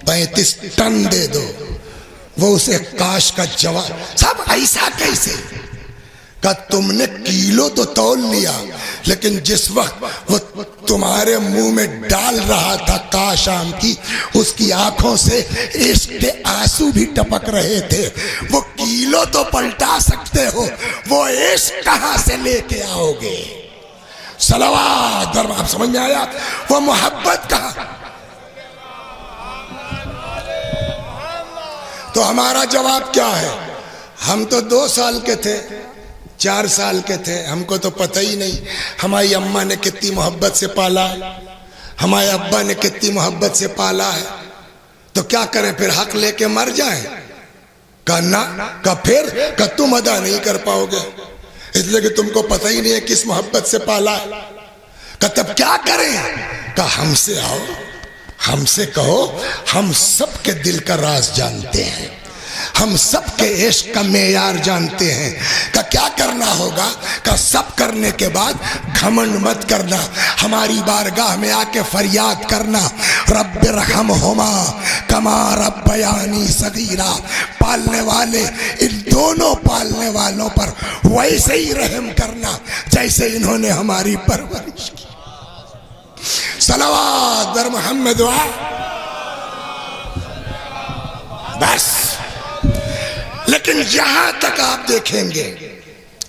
35 ٹن دے دو۔ وہ اسے کاش کا جواب، صاحب ایسا کیسے؟ کہ تم نے کیلو تو تول لیا، لیکن جس وقت وہ تمہارے منہ میں ڈال رہا تھا کاشام کی، اس کی آنکھوں سے عشق کے آنسو بھی ٹپک رہے تھے۔ وہ کیلو تو پلٹا سکتے ہو، وہ عشق کہاں سے لے کے آؤ گے؟ صلوات، آپ سمجھ میں آیا؟ وہ محبت کہاں؟ تو ہمارا جواب کیا ہے؟ ہم تو 2 سال کے تھے، 4 سال کے تھے، ہم کو تو پتہ ہی نہیں ہماری اماں نے کتنی محبت سے پالا ہے، ہمارے ابا نے کتنی محبت سے پالا ہے، تو کیا کریں پھر؟ حق لے کے مر جائیں؟ کہ پھر کہ تم ادا نہیں کر پاؤ گے، اس لیے کہ تم کو پتہ ہی نہیں ہے کس محبت سے پالا ہے۔ کہ تب کیا کریں؟ کہ ہم سے آؤ، ہم سے کہو، ہم سب کے دل کا راز جانتے ہیں، ہم سب کے عشق کا معیار جانتے ہیں۔ کہ کیا کرنا ہوگا؟ کہ سب کرنے کے بعد گھمنڈ مت کرنا، ہماری بارگاہ میں آ کے فریاد کرنا، رب ارحمہما کما ربیانی صغیرا۔ پالنے والے ان دونوں پالنے والوں پر ویسے ہی رحم کرنا جیسے انہوں نے ہماری پرورش کی۔ صلوات بر محمد بس۔ لیکن یہاں تک آپ دیکھیں گے،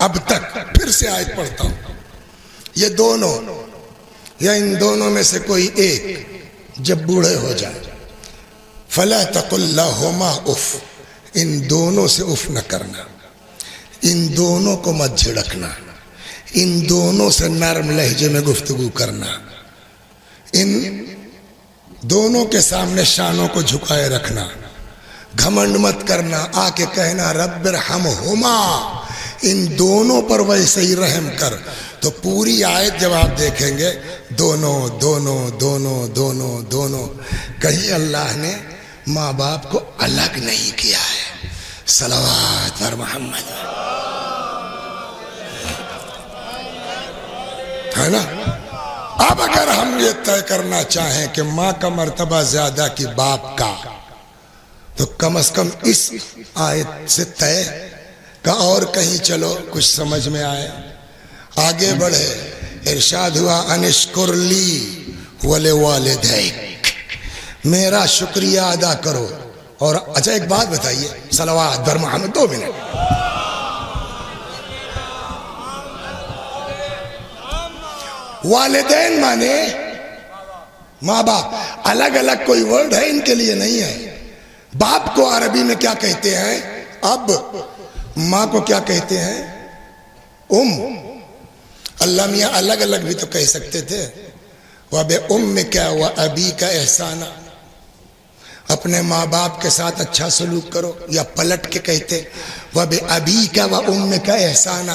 اب تک پھر سے آیت پڑھتا ہوں، یہ دونوں یا ان دونوں میں سے کوئی ایک جب بوڑھے ہو جائے، فلا تقل لہما اف، ان دونوں سے اف نہ کرنا، ان دونوں کو مت جھڑکنا، ان دونوں سے نرم لہجے میں گفتگو کرنا، ان دونوں کے سامنے شانوں کو جھکائے رکھنا، گھمنڈ مت کرنا، آ کے کہنا رب ارحمہما، ان دونوں پر ویسے ہی رحم کر۔ تو پوری آیت جب آپ دیکھیں گے، دونوں دونوں دونوں دونوں دونوں، کہیں اللہ نے ماں باپ کو الگ نہیں کیا ہے۔ صلوات بر محمد، ہے نا؟ اب اگر ہم یہ طے کرنا چاہیں کہ ماں کا مرتبہ زیادہ کہ باپ کا، تو کم از کم اس آیت سے طے کا، اور کہیں چلو کچھ سمجھ میں آئے، آگے بڑھے۔ ارشاد ہوا انشکر لی ولوالدیک، میرا شکریہ ادا کرو۔ اور اچھا ایک بات بتائیے، صلوات بر محمد، 2 منٹ، والدین مانے ماں باپ، الگ الگ کوئی ورڈ ہے ان کے لیے نہیں ہے۔ باپ کو عربی میں کیا کہتے ہیں؟ اب۔ ماں کو کیا کہتے ہیں؟ اللہ میاں الگ الگ بھی تو کہہ سکتے تھے، وَبِأُمِّكَ وَأَبِيكَ احسانا، اپنے ماں باپ کے ساتھ اچھا سلوک کرو، یا پلٹ کے کہتے وَبِأَبِيكَ وَأُمِّكَ احسانا،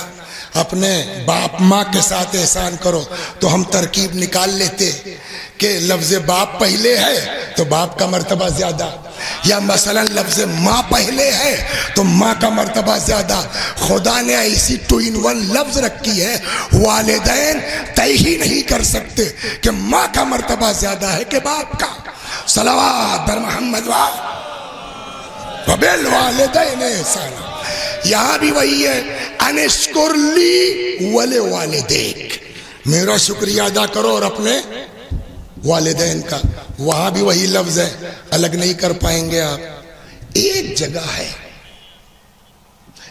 اپنے باپ ماں کے ساتھ احسان کرو۔ تو ہم ترکیب نکال لیتے کہ لفظ باپ پہلے ہے تو باپ کا مرتبہ زیادہ، یا مثلا لفظ ماں پہلے ہے تو ماں کا مرتبہ زیادہ۔ خدا نے ایسی 2 in 1 لفظ رکھی ہے، والدین طے ہی نہیں کر سکتے کہ ماں کا مرتبہ زیادہ ہے کہ باپ کا۔ صلوات بر محمد وبالوالدین احسانا۔ یہاں بھی وہی ہے، انشکر لی ولوالدیک، میرا شکریہ ادا کرو اور اپنے والدین کا۔ وہاں بھی وہی لفظ ہے، الگ نہیں کر پائیں گے آپ، ایک جگہ ہے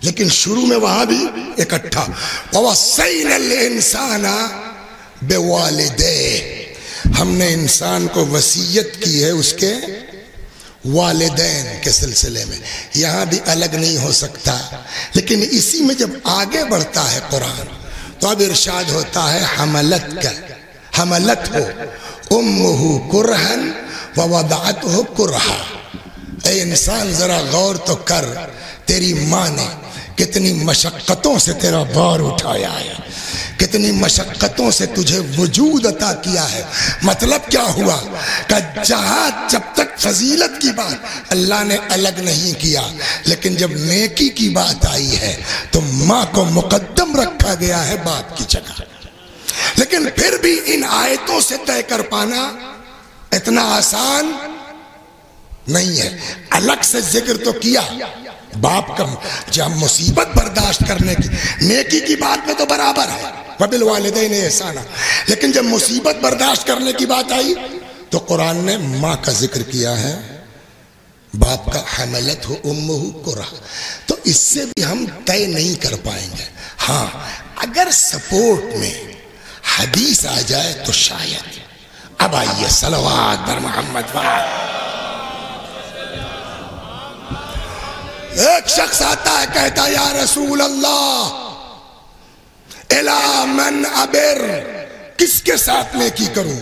لیکن شروع میں وہاں بھی اکٹھا۔ وَوَصَّيْنَا الْإِنسَانَ بِوَالِدَيْهِ، ہم نے انسان کو وصیت کی ہے اس کے والدین کے سلسلے میں۔ یہاں بھی الگ نہیں ہو سکتا، لیکن اسی میں جب آگے بڑھتا ہے قرآن تو اب ارشاد ہوتا ہے حملت کا، حملت ہو امہ کرہن ووضعتہ کرہا۔ اے انسان ذرا غور تو کر، تیری ماں نے کتنی مشقتوں سے تیرا بار اٹھایا ہے، کتنی مشقتوں سے تجھے وجود عطا کیا ہے۔ مطلب کیا ہوا کہ جہاں جب تک فضیلت کی بات اللہ نے الگ نہیں کیا، لیکن جب نیکی کی بات آئی ہے تو ماں کو مقدم رکھا گیا ہے باپ کی جگہ۔ لیکن پھر بھی ان آیتوں سے طے کر پانا اتنا آسان نہیں ہے۔ الگ سے ذکر تو کیا باپ کا جب مصیبت برداشت کرنے کی، نیکی کی بات میں تو برابر ہے، وَبِالْوَالِدَيْنِ احسانا، لیکن جب مصیبت برداشت کرنے کی بات آئی تو قرآن نے ماں کا ذکر کیا ہے، باپ کا حملتہ امہ کرہا، تو اس سے بھی ہم طے نہیں کر پائیں گے۔ ہاں اگر سپورٹ میں حدیث آ جائے تو شاید۔ اب آئیے صلوات بر محمد وآلہ۔ ایک شخص آتا ہے کہتا یا رسول اللہ الا من ابر، کس کے ساتھ نیکی کروں؟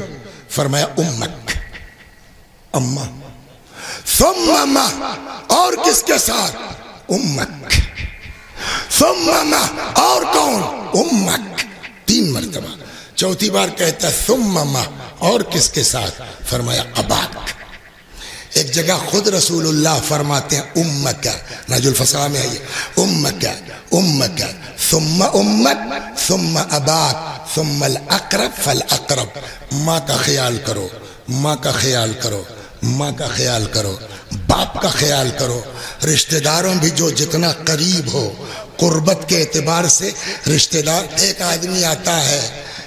فرمایا امک، اماں، ثم ما، اور کس کے ساتھ؟ امک، ثم ما، اور کون؟ امک، 3 مرتبہ، چوتھی بار کہتا ثم ما، اور کس کے ساتھ؟ فرمایا اباک۔ ایک جگہ خود رسول اللہ فرماتے ہیں امک، نہج الفصاح میں ہے یہ، امک امک ثم امک ثم اباک ثم الاقرب فالاقرب۔ ماں کا خیال کرو، ماں کا خیال کرو، ماں کا خیال کرو، باپ کا خیال کرو، رشتہ داروں بھی جو جتنا قریب ہو قربت کے اعتبار سے رشتہ دار۔ ایک آدمی آتا ہے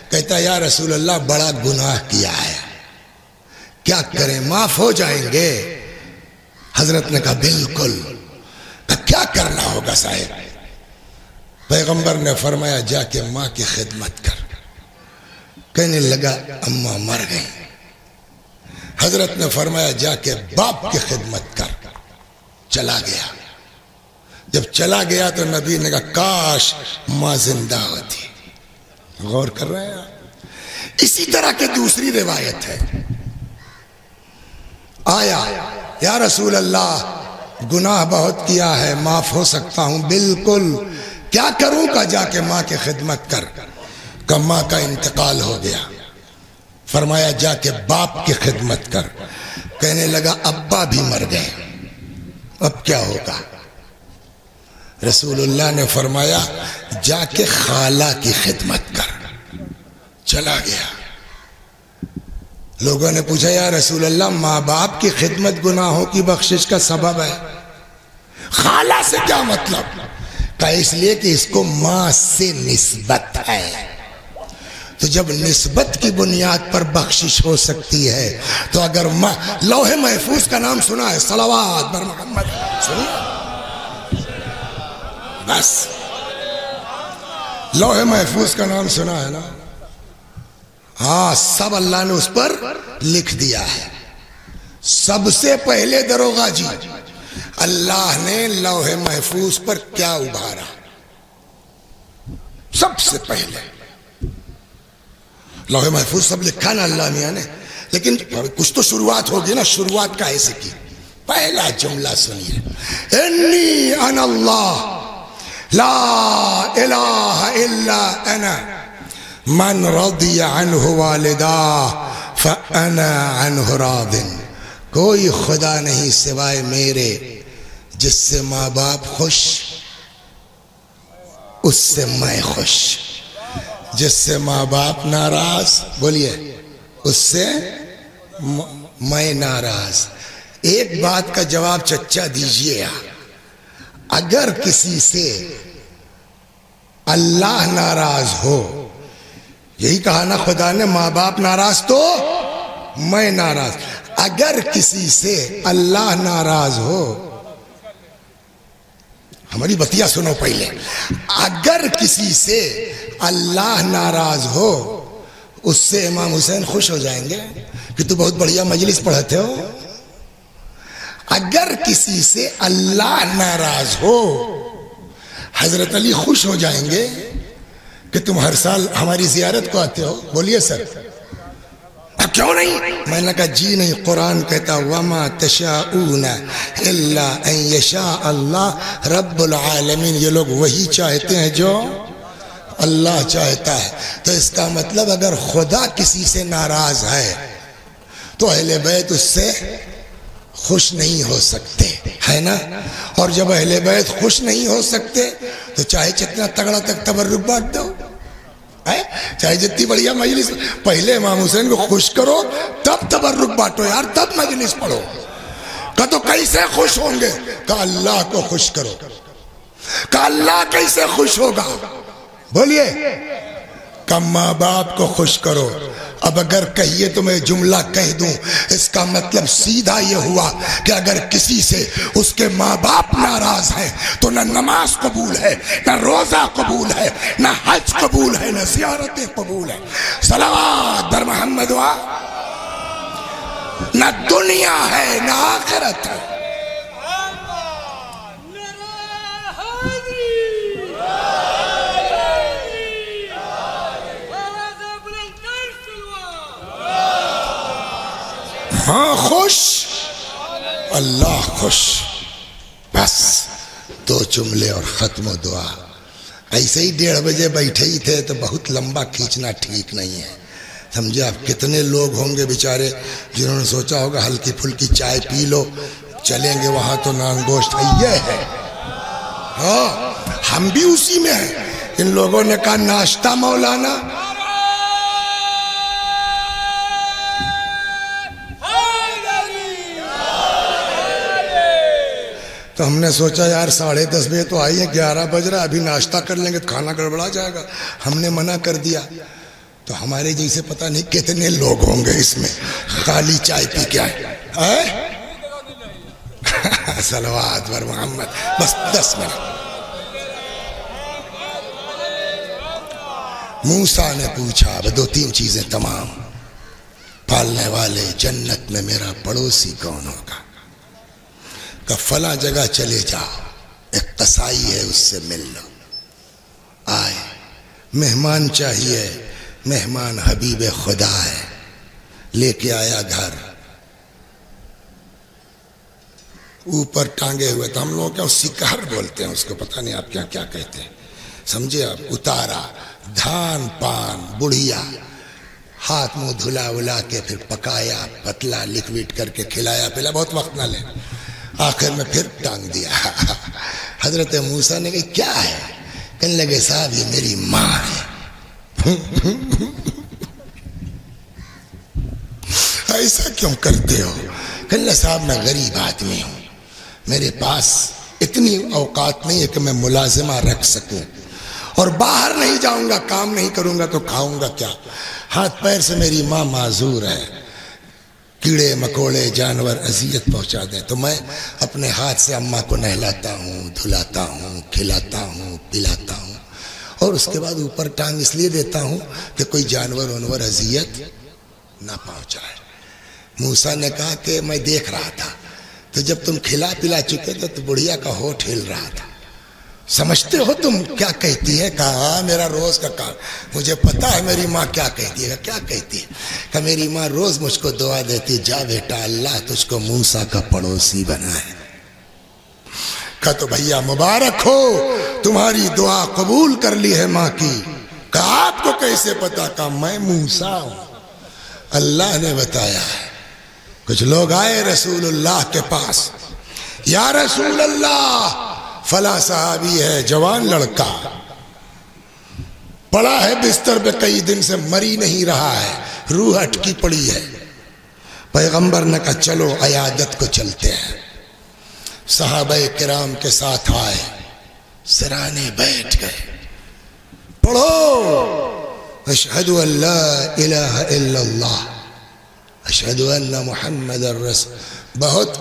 کہتا یا رسول اللہ بڑا گناہ کیا ہے، کیا کریں؟ معاف ہو جائیں گے؟ حضرت نے کہا بالکل۔ کیا کرنا ہوگا صاحب؟ پیغمبر نے فرمایا جا کے ماں کی خدمت کر۔ کہنے لگا اماں مر گئی۔ حضرت نے فرمایا جا کے باپ کی خدمت کر۔ چلا گیا۔ جب چلا گیا تو نبی نے کہا کاش ماں زندہ ہوتی۔ غور کر رہے ہیں آپ؟ اسی طرح کی دوسری روایت ہے، آیا یا رسول اللہ گناہ بہت کیا ہے، معاف ہو سکتا ہوں؟ بالکل۔ کیا کروں؟ کا جا کے ماں کی خدمت کر۔ کہ ماں کا انتقال ہو گیا۔ فرمایا جا کے باپ کی خدمت کر۔ کہنے لگا ابا بھی مر گئے، اب کیا ہوگا؟ رسول اللہ نے فرمایا جا کے خالہ کی خدمت کر۔ چلا گیا۔ لوگوں نے پوچھا یا رسول اللہ ماں باپ کی خدمت گناہوں کی بخشش کا سبب ہے، خالہ سے کیا مطلب؟ کہا اس لیے کہ اس کو ماں سے نسبت ہے، تو جب نسبت کی بنیاد پر بخشش ہو سکتی ہے تو اگر ماں، لوح محفوظ کا نام سنا ہے؟ صلوات بر محمد سنا؟ بس لوح محفوظ کا نام سنا ہے نا؟ ہاں، سب اللہ نے اس پر لکھ دیا ہے۔ سب سے پہلے دروغہ جی اللہ نے لوح محفوظ پر کیا ابھارا؟ سب سے پہلے لوح محفوظ سب لکھا نا اللہ میاں نے، لیکن کچھ تو شروعات ہوگی نا، شروعات کا ایسے کی۔ پہلا جملہ سنیے، انی انا اللہ لا الہ الا انا من رضی عنہ والدہ فانا عنہ راض۔ کوئی خدا نہیں سوائے میرے، جس سے ماں باپ خوش اس سے میں خوش، جس سے ماں باپ ناراض بولیے اس سے میں ناراض۔ ایک بات کا جواب چچا دیجئے، اگر کسی سے اللہ ناراض ہو، یہی کہا نا خدا نے ماں باپ ناراض تو میں ناراض، اگر کسی سے اللہ ناراض ہو، ہماری بتیا سنو پہلے، اگر کسی سے اللہ ناراض ہو اس سے امام حسین خوش ہو جائیں گے کہ تو بہت بڑھیا مجلس پڑھتے ہو۔ اگر کسی سے اللہ ناراض ہو حضرت علی خوش ہو جائیں گے کہ تم ہر سال ہماری زیارت کو آتے ہو۔ بولیے سر کیوں نہیں؟ میں نے کہا جی نہیں، قرآن کہتا وَمَا تَشَاءُونَ إِلَّا أَن يَشَاءَ اللَّهُ رَبُّ الْعَالَمِينَ۔ یہ لوگ وہی چاہتے ہیں جو اللہ چاہتا ہے۔ تو اس کا مطلب اگر خدا کسی سے ناراض ہے تو اہل بیت اس سے خوش نہیں ہو سکتے، ہے نا؟ اور جب اہل بیت خوش نہیں ہو سکتے تو چاہے جتنا تگڑا تک تبرک بانٹ دو، چاہے جتنی بڑھیا مجلس، پہلے امام حسین کو خوش کرو تب تبرک بانٹو یار، تب مجلس پڑھو۔ کہا تو کیسے خوش ہوں گے؟ کہا اللہ کو خوش کرو۔ کہا اللہ کیسے خوش ہوگا؟ بولیے۔ کہا ماں باپ کو خوش کرو۔ اب اگر کہیے تو میں جملہ کہہ دوں، اس کا مطلب سیدھا یہ ہوا کہ اگر کسی سے اس کے ماں باپ ناراض ہیں تو نہ نماز قبول ہے، نہ روزہ قبول ہے، نہ حج قبول ہے، نہ زیارتیں قبول ہے۔ صلوات بر محمد وا، نہ دنیا ہے نہ آخرت ہے۔ ہاں خوش، اللہ خوش۔ بس دو جملے اور ختم و دعا۔ ایسے ہی 1:30 بجے بیٹھے ہی تھے تو بہت لمبا کھینچنا ٹھیک نہیں ہے، سمجھے آپ؟ کتنے لوگ ہوں گے بیچارے جنہوں نے سوچا ہوگا ہلکی پھلکی چائے پی لو، چلیں گے وہاں تو نان گوشت یہ ہے۔ ہاں ہم بھی اسی میں ہیں۔ ان لوگوں نے کہا ناشتہ مولانا، تو ہم نے سوچا یار 10:30 بجے تو آئی ہے، 11 بج رہا، ابھی ناشتہ کر لیں گے تو کھانا گڑبڑا جائے گا، ہم نے منع کر دیا۔ تو ہمارے جیسے پتہ نہیں کتنے لوگ ہوں گے اس میں خالی چائے پی کے آئے۔ صلوات بر محمد۔ بس 10 منٹ۔ موسیٰ نے پوچھا، اب 2-3 چیزیں تمام۔ پالنے والے جنت میں میرا پڑوسی کون ہوگا؟ کہ فلاں جگہ چلے جاؤ، ایک قصائی ہے اس سے مل لو۔ آئے، مہمان چاہیے، مہمان حبیب خدا ہے، لے کے آیا گھر، اوپر ٹانگے ہوئے تو ہم لوگ کیا سکار بولتے ہیں اس کو، پتہ نہیں آپ کیا کہتے ہیں، سمجھے آپ؟ اتارا، دھان پان بڑھیا، ہاتھ منہ دھلا ولا کے پھر پکایا، پتلا لکوڈ کر کے کھلایا پلا، بہت وقت نہ لے، آخر میں پھر ٹانگ دیا۔ حضرت موسیٰ نے کہا کیا ہے؟ کہنے لگے صاحب یہ میری ماں ہے۔ ایسا کیوں کرتے ہو؟ کہنے لگے صاحب میں غریب آدمی ہوں، میرے پاس اتنی اوقات نہیں ہے کہ میں ملازمہ رکھ سکوں، اور باہر نہیں جاؤں گا، کام نہیں کروں گا تو کھاؤں گا کیا؟ ہاتھ پیر سے میری ماں معذور ہے، کیڑے مکوڑے جانور اذیت پہنچا دیں تو میں اپنے ہاتھ سے اماں کو نہلاتا ہوں، دھلاتا ہوں، کھلاتا ہوں، پلاتا ہوں، اور اس کے بعد اوپر ٹانگ اس لیے دیتا ہوں کہ کوئی جانور وانور اذیت نہ پہنچائے۔ موسیٰ نے کہا کہ میں دیکھ رہا تھا تو جب تم کھلا پلا چکے تھے تو بڑھیا کا ہونٹ ہل رہا تھا، سمجھتے ہو تم کیا کہتی ہے؟ کہا ہاں میرا روز کا کام، مجھے پتا ہے میری ماں کیا کہتی ہے۔ کیا کہتی ہے؟ کہ میری ماں روز مجھ کو دعا دیتی، جا بیٹا اللہ تجھ کو موسیٰ کا پڑوسی بنا ہے۔ کہا تو بھیا مبارک ہو، تمہاری دعا قبول کر لی ہے ماں کی۔ کہا آپ کو کیسے پتا؟ کہا میں موسیٰ ہوں، اللہ نے بتایا ہے۔ کچھ لوگ آئے رسول اللہ کے پاس، یا رسول اللہ فلاں صحابی ہے، جوان لڑکا، پڑا ہے بستر پہ کئی دن سے، مری نہیں رہا ہے، روح اٹکی پڑی ہے۔ پیغمبر نے کہا چلو عیادت کو چلتے ہیں۔ صحابہ کرام کے ساتھ آئے، سرانے بیٹھ گئے، پڑھو اشہد ان لا الہ الا اللہ اشہد ان محمد الرسول۔ بہت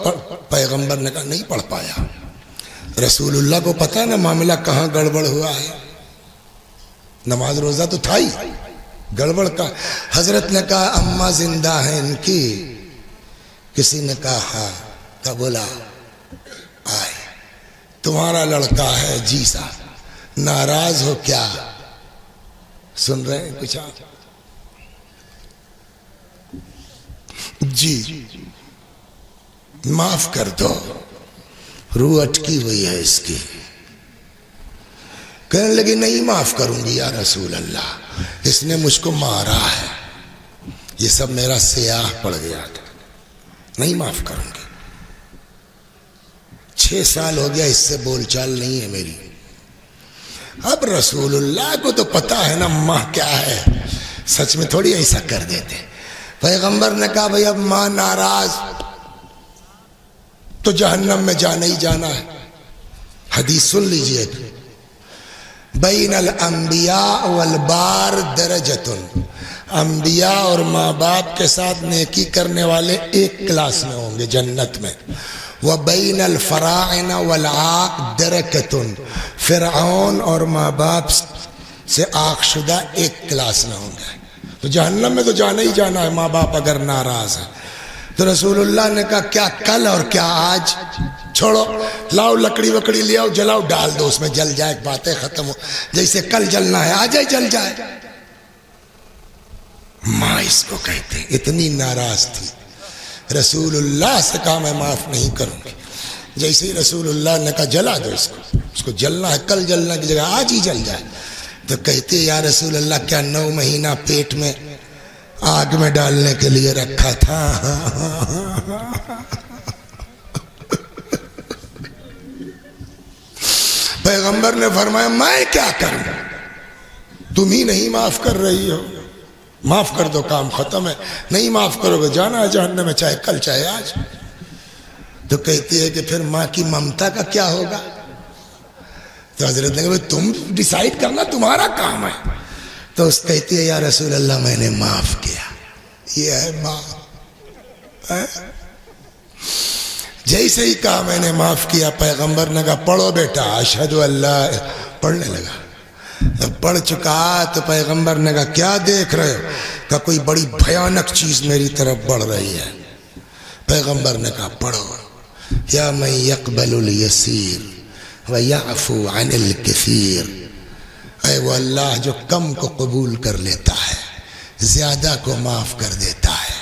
پیغمبر نے کہا نہیں پڑھ پایا، رسول اللہ کو پتا نا معاملہ کہاں گڑبڑ ہوا ہے، نماز روزہ تو تھا ہی، گڑبڑ کا۔ حضرت نے کہا اماں زندہ ہیں ان کی؟ کسی نے کہا ہاں۔ کہا بولا آئے، تمہارا لڑکا ہے؟ جی صاحب۔ ناراض ہو کیا؟ سن رہے ہیں کچھ آپ؟ جی معاف کر دو، روح اٹکی ہوئی ہے اس کی۔ کہنے لگی نہیں معاف کروں گی یا رسول اللہ، اس نے مجھ کو مارا ہے، یہ سب میرا سیاہ پڑ گیا تھا، نہیں معاف کروں گی۔ 6 سال ہو گیا اس سے بول چال نہیں ہے میری۔ اب رسول اللہ کو تو پتا ہے نا ماں کیا ہے، سچ میں تھوڑی ایسا کر دیتے۔ پیغمبر نے کہا بھئی اب ماں ناراض، تو جہنم میں جانا ہی جانا ہے۔ حدیث سن لیجئے، بین الانبیاء والبار درجتن، انبیاء اور ماں باپ کے ساتھ نیکی کرنے والے ایک کلاس میں ہوں گے جنت میں، وبین الفراعنہ والعاق درکتن، فرعون اور ماں باپ سے عاق شدہ ایک کلاس میں ہوں گے۔ تو جہنم میں تو جانا ہی جانا ہے، ماں باپ اگر ناراض ہیں۔ تو رسول اللہ نے کہا کیا کل اور کیا آج؟ چھوڑو، لاؤ لکڑی وکڑی لے آؤ، جلاؤ، ڈال دو اس میں، جل جائے، باتیں ختم ہو، جیسے کل جلنا ہے آج ہی جل جائے۔ ماں اس کو کہتے ہیں، اتنی ناراض تھی، رسول اللہ سے کہا میں معاف نہیں کروں گی۔ جیسے ہی رسول اللہ نے کہا جلا دو اس کو جلنا ہے، کل جلنا کی جگہ آج ہی جل جائے۔ تو کہتے یا رسول اللہ کیا 9 مہینہ پیٹ میں آگ میں ڈالنے کے لیے رکھا تھا؟ پیغمبر نے فرمایا میں کیا کروں، تم ہی نہیں معاف کر رہی ہو، معاف کر دو، کام ختم ہے، نہیں معاف کرو گے جانا ہے جہنم میں، چاہے کل چاہے آج۔ تو کہتی ہے کہ پھر ماں کی ممتا کا کیا ہوگا؟ تو حضرت نے کہا تم ڈیسائیڈ کرنا، تمہارا کام ہے۔ تو اس کہتی ہے یا رسول اللہ میں نے معاف کیا، یہ ہے ماں۔ جیسے ہی کہا میں نے معاف کیا، پیغمبر نے کہا پڑھو بیٹا اشہد اللہ، پڑھنے لگا۔ جب پڑھ چکا تو پیغمبر نے کہا کیا دیکھ رہے ہو؟ کہا کوئی بڑی بھیانک چیز میری طرف بڑھ رہی ہے۔ پیغمبر نے کہا پڑھو، یا من یقبل الیسیر ویعفو عن الکثیر، اے وہ اللہ جو کم کو قبول کر لیتا ہے، زیادہ کو معاف کر دیتا ہے۔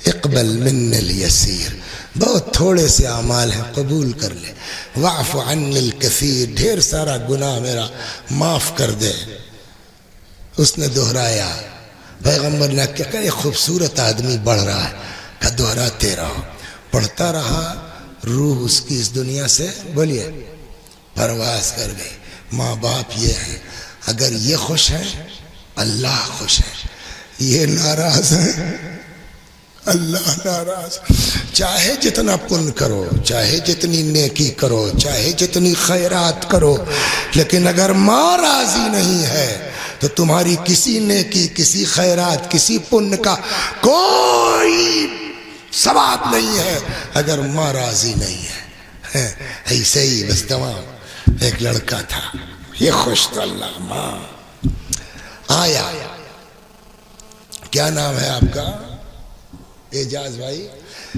اقبل من الیسیر، بہت تھوڑے سے اعمال ہیں قبول کر لے، واعف عن الکثیر، ڈھیر سارا گناہ میرا معاف کر دے۔ اس نے دہرایا، پیغمبر نے کیا کہ خوبصورت آدمی بڑھ رہا ہے، کہ دہراتے رہو۔ پڑھتا رہا، روح اس کی اس دنیا سے بولیے پرواز کر گئی۔ ماں باپ یہ ہیں، اگر یہ خوش ہیں اللہ خوش ہے، یہ ناراض ہیں اللہ ناراض۔ چاہے جتنا پن کرو، چاہے جتنی نیکی کرو، چاہے جتنی خیرات کرو، لیکن اگر ماں راضی نہیں ہے تو تمہاری کسی نیکی، کسی خیرات، کسی پن کا کوئی ثواب نہیں ہے اگر ماں راضی نہیں ہے۔ ایسے ہی بس تمام۔ ایک لڑکا تھا، یہ خوش تھا، اللہ ماں آیا۔ کیا نام ہے آپ کا؟ اعجاز بھائی،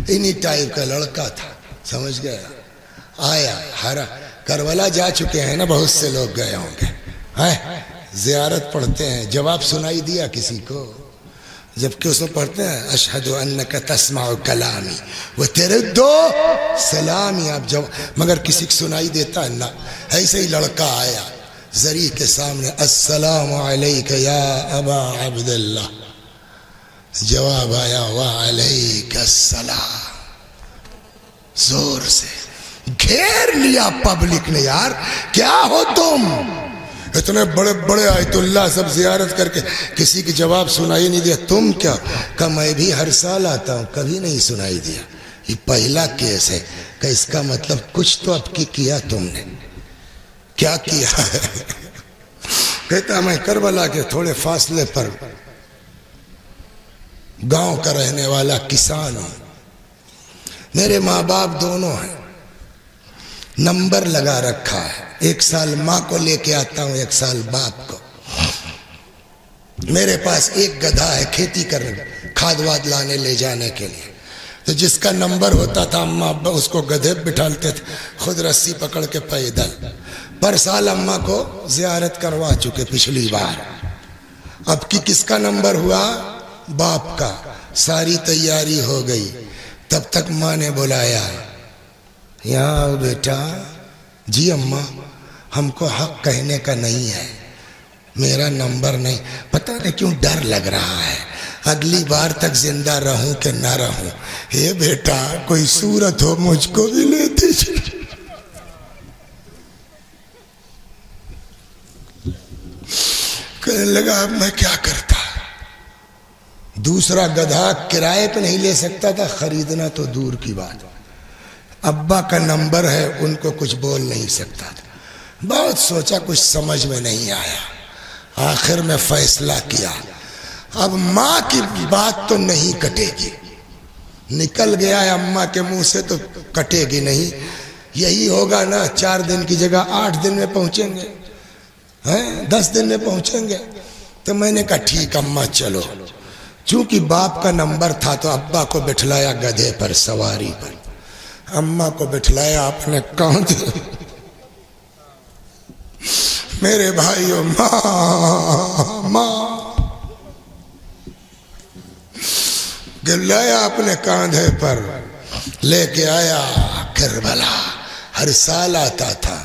انہی ٹائپ کا لڑکا تھا، سمجھ گئے؟ آیا، ہرا کربلا جا چکے ہیں نا، بہت سے لوگ گئے ہوں گے، زیارت پڑھتے ہیں، جواب سنائی دیا کسی کو؟ جبکہ اس میں پڑھتے ہیں اشہد انک تسمع کلامی وترد سلامی، آپ جواب، مگر کسی کو سنائی دیتا ہے نہ۔ ایسے ہی لڑکا آیا زری کے سامنے، السلام علیک یا ابا عبداللہ، جواب آیا وعلیک السلام۔ زور سے گھیر لیا پبلک نے، یار کیا ہو تم؟ اتنے بڑے بڑے آیت اللہ سب زیارت کر کے کسی کی جواب سنائی نہیں دیا، تم کیا؟ کہ میں بھی ہر سال آتا ہوں، کبھی نہیں سنائی دیا، یہ پہلا کیس ہے۔ کہ اس کا مطلب کچھ تو اب کی کیا تم نے، کیا کیا ہے؟ کہتا میں کربلا کے تھوڑے فاصلے پر گاؤں کا رہنے والا کسان ہوں، میرے ماں باپ دونوں ہیں، نمبر لگا رکھا ہے، 1 سال ماں کو لے کے آتا ہوں، 1 سال باپ کو۔ میرے پاس ایک گدھا ہے کھیتی کرنے، کھاد واد لانے لے جانے کے لیے، تو جس کا نمبر ہوتا تھا اماں ابا اس کو گدھے بٹھالتے تھے، خود رسی پکڑ کے پیدل۔ پر سال اماں کو زیارت کروا چکے پچھلی بار، اب کی کس کا نمبر ہوا؟ باپ کا۔ ساری تیاری ہو گئی، تب تک ماں نے بلایا، یہاں آؤ بیٹا۔ جی اماں، ہم کو حق کہنے کا نہیں ہے، میرا نمبر نہیں، پتہ نہیں کیوں ڈر لگ رہا ہے، اگلی بار تک زندہ رہوں کہ نہ رہوں۔ اے بیٹا کوئی صورت ہو مجھ کو بھی لے دیجیے۔ کہنے لگا اب میں کیا کرتا، دوسرا گدھا کرائے پہ نہیں لے سکتا تھا، خریدنا تو دور کی بات۔ ابا کا نمبر ہے، ان کو کچھ بول نہیں سکتا تھا۔ بہت سوچا، کچھ سمجھ میں نہیں آیا، آخر میں فیصلہ کیا اب ماں کی بات تو نہیں کٹے گی، نکل گیا ہے اماں کے منہ سے تو کٹے گی نہیں، یہی ہوگا نا 4 دن کی جگہ 8 دن میں پہنچیں گے، 10 دن میں پہنچیں گے۔ تو میں نے کہا ٹھیک اماں چلو، چونکہ باپ کا نمبر تھا تو ابا کو بٹھلایا گدھے پر سواری پر، اماں کو بٹھلایا اپنے کاندھے۔ میرے بھائیو، ماں گلایا اپنے کاندھے پر، لے کے آیا کربلا، ہر سال آتا تھا،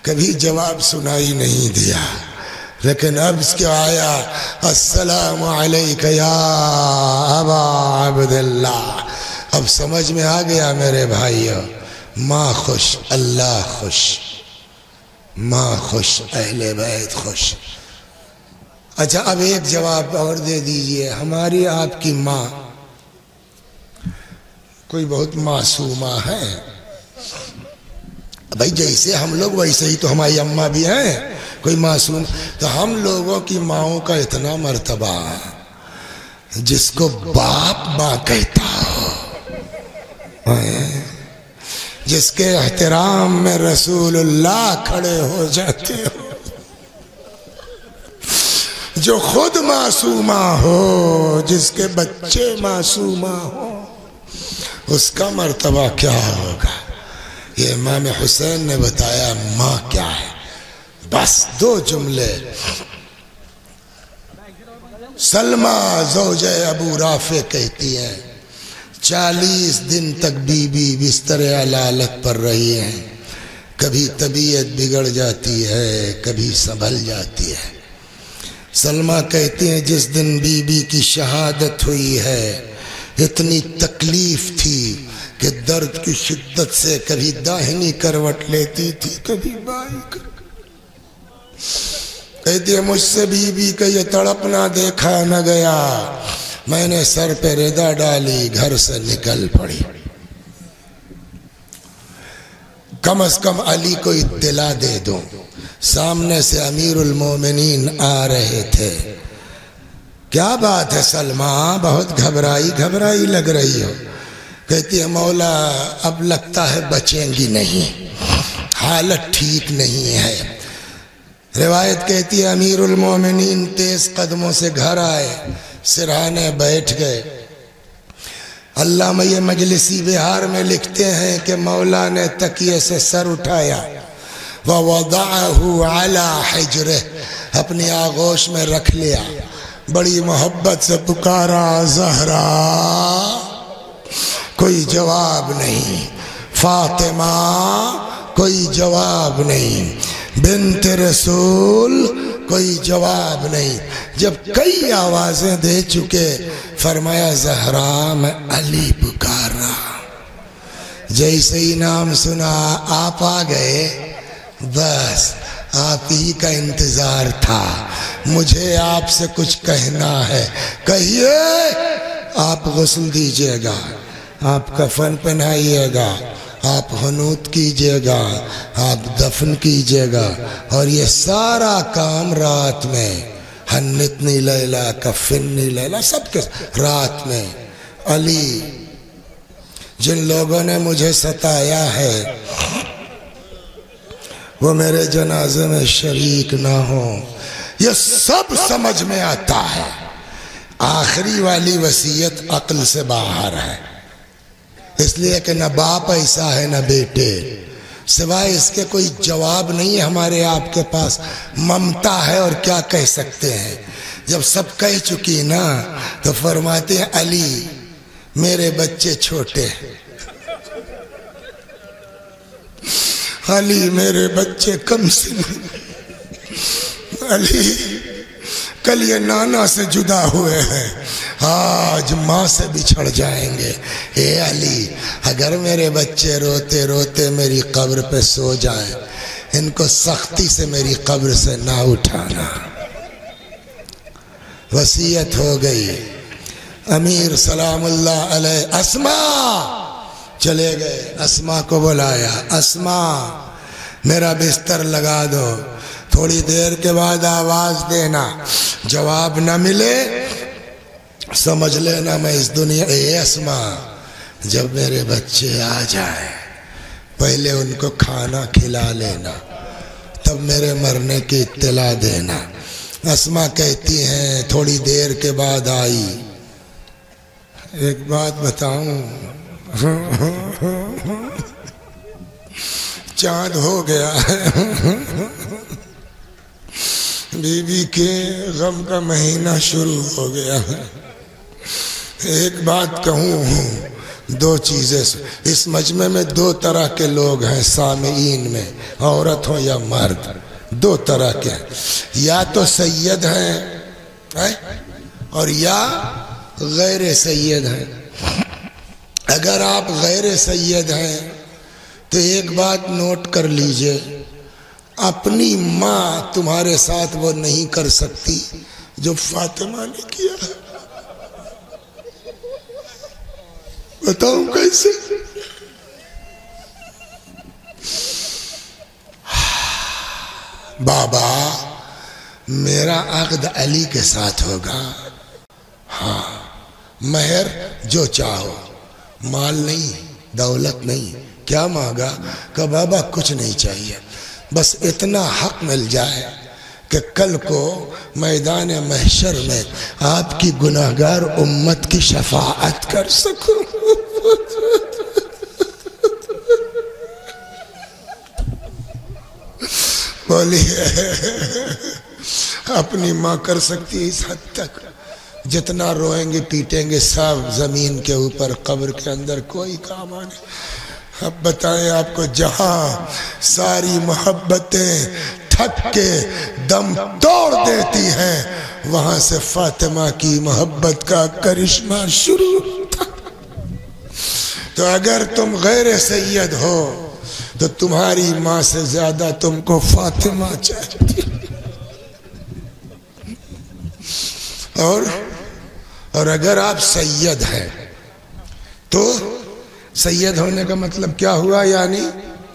کبھی جواب سنائی نہیں دیا، لیکن اب اس کے آیا السلام علیک یا ابا عبداللہ، اب سمجھ میں آ گیا میرے بھائیو، ماں خوش، اللہ خوش، ماں خوش، اہل بیت خوش۔ اچھا اب ایک جواب اور دے دیجئے، ہماری آپ کی ماں کوئی بہت معصومہ ہے؟ بھائی جیسے ہم لوگ ویسے ہی تو ہماری اماں بھی ہیں، کوئی معصوم؟ تو ہم لوگوں کی ماؤں کا اتنا مرتبہ، جس کو باپ ماں کہتا ہو، جس کے احترام میں رسول اللہ کھڑے ہو جاتے ہو، جو خود معصومہ ہو، جس کے بچے معصومہ ہو، اس کا مرتبہ کیا ہوگا؟ یہ امام حسین نے بتایا ماں کیا ہے، بس 2 جملے۔ سلمہ زوجہ ابو رافع کہتی ہیں 40 دن تک بی بی بستر علالت پر رہی ہیں، کبھی طبیعت بگڑ جاتی ہے، کبھی سنبھل جاتی ہے۔ سلمہ کہتی ہیں جس دن بی بی کی شہادت ہوئی ہے، اتنی تکلیف تھی کہ درد کی شدت سے کبھی داہنی کروٹ لیتی تھی، کبھی بائیں کہتی ہے مجھ سے بی بی کا یہ تڑپنا دیکھا نہ گیا، میں نے سر پہ ردا ڈالی، گھر سے نکل پڑی۔ کم از کم علی کو اطلاع دے دوں، سامنے سے امیر المومنین آ رہے تھے۔ کیا بات ہے سلمہ، بہت گھبرائی لگ رہی ہو؟ کہتی ہے مولا اب لگتا ہے بچیں گی نہیں، حالت ٹھیک نہیں ہے۔ روایت کہتی ہے امیر المومنین تیز قدموں سے گھر آئے، سرہانے بیٹھ گئے۔ علامہ مجلسی بہار میں لکھتے ہیں کہ مولا نے تکیے سے سر اٹھایا، وَوَضَعَهُ عَلَى حِجْرِهِ، اپنی آغوش میں رکھ لیا، بڑی محبت سے پکارا زہرا، کوئی جواب نہیں، فاطمہ کوئی جواب نہیں، بنت رسول کوئی جواب نہیں۔ جب کئی آوازیں دے چکے، فرمایا زہرا میں علی پکار رہا۔ جیسے ہی نام سنا آپ آ گئے، بس آپ ہی کا انتظار تھا، مجھے آپ سے کچھ کہنا ہے، کہیے۔ آپ غسل دیجئے گا، آپ کفن پہنائیے گا، آپ حنوط کیجئے گا، آپ دفن کیجئے گا، اور یہ سارا کام رات میں، حنتنی لیلا کفنی لیلا، سب کے رات میں۔ علی جن لوگوں نے مجھے ستایا ہے وہ میرے جنازے میں شریک نہ ہوں، یہ سب سمجھ میں آتا ہے۔ آخری والی وصیت عقل سے باہر ہے، اس لیے کہ نہ باپ ایسا ہے نہ بیٹے، سوائے اس کے کوئی جواب نہیں ہے ہمارے آپ کے پاس۔ ممتا ہے اور کیا کہہ سکتے ہیں؟ جب سب کہہ چکی نا تو فرماتے ہیں علی میرے بچے چھوٹے، علی میرے بچے کم سن، علی کل یہ نانا سے جدا ہوئے ہیں، آج ماں سے بچھڑ جائیں گے۔ اے علی اگر میرے بچے روتے روتے میری قبر پہ سو جائیں، ان کو سختی سے میری قبر سے نہ اٹھانا۔ وصیت ہو گئی۔ امیر سلام اللہ علیہ، اسماء چلے گئے، اسما کو بلایا، اسما میرا بستر لگا دو، تھوڑی دیر کے بعد آواز دینا، جواب نہ ملے سمجھ لینا میں اس دنیا۔ اے اسما جب میرے بچے آ جائیں پہلے ان کو کھانا کھلا لینا، تب میرے مرنے کی اطلاع دینا۔ اسما کہتی ہیں تھوڑی دیر کے بعد آئی، ایک بات بتاؤں چاند ہو گیا، بی بی کے غم کا مہینہ شروع ہو گیا۔ ایک بات کہوں، دو چیزیں اس مجمع میں دو طرح کے لوگ ہیں سامعین میں، عورت ہو یا مرد، دو طرح کے ہیں، یا تو سید ہیں اور یا غیر سید ہیں۔ اگر آپ غیر سید ہیں تو ایک بات نوٹ کر لیجئے، اپنی ماں تمہارے ساتھ وہ نہیں کر سکتی جو فاطمہ نے کیا ہے۔ بتاؤں کیسے؟ بابا میرا عقد علی کے ساتھ ہوگا، ہاں مہر جو چاہو، مال نہیں دولت نہیں، کیا مانگا کہ بابا کچھ نہیں چاہیے، بس اتنا حق مل جائے کہ کل کو میدان محشر میں آپ کی گناہگار امت کی شفاعت کر سکوں۔ بولیے اپنی ماں کر سکتی اس حد تک، جتنا روئیں گے پیٹیں گے سب زمین کے اوپر، قبر کے اندر کوئی کام آنے۔ اب بتائیں آپ کو، جہاں ساری محبتیں تھک کے دم توڑ دیتی ہیں وہاں سے فاطمہ کی محبت کا کرشمہ شروع تھا۔ تو اگر تم غیر سید ہو تو تمہاری ماں سے زیادہ تم کو فاطمہ چاہیے، اور اگر آپ سید ہیں تو سید ہونے کا مطلب کیا ہوا؟ یعنی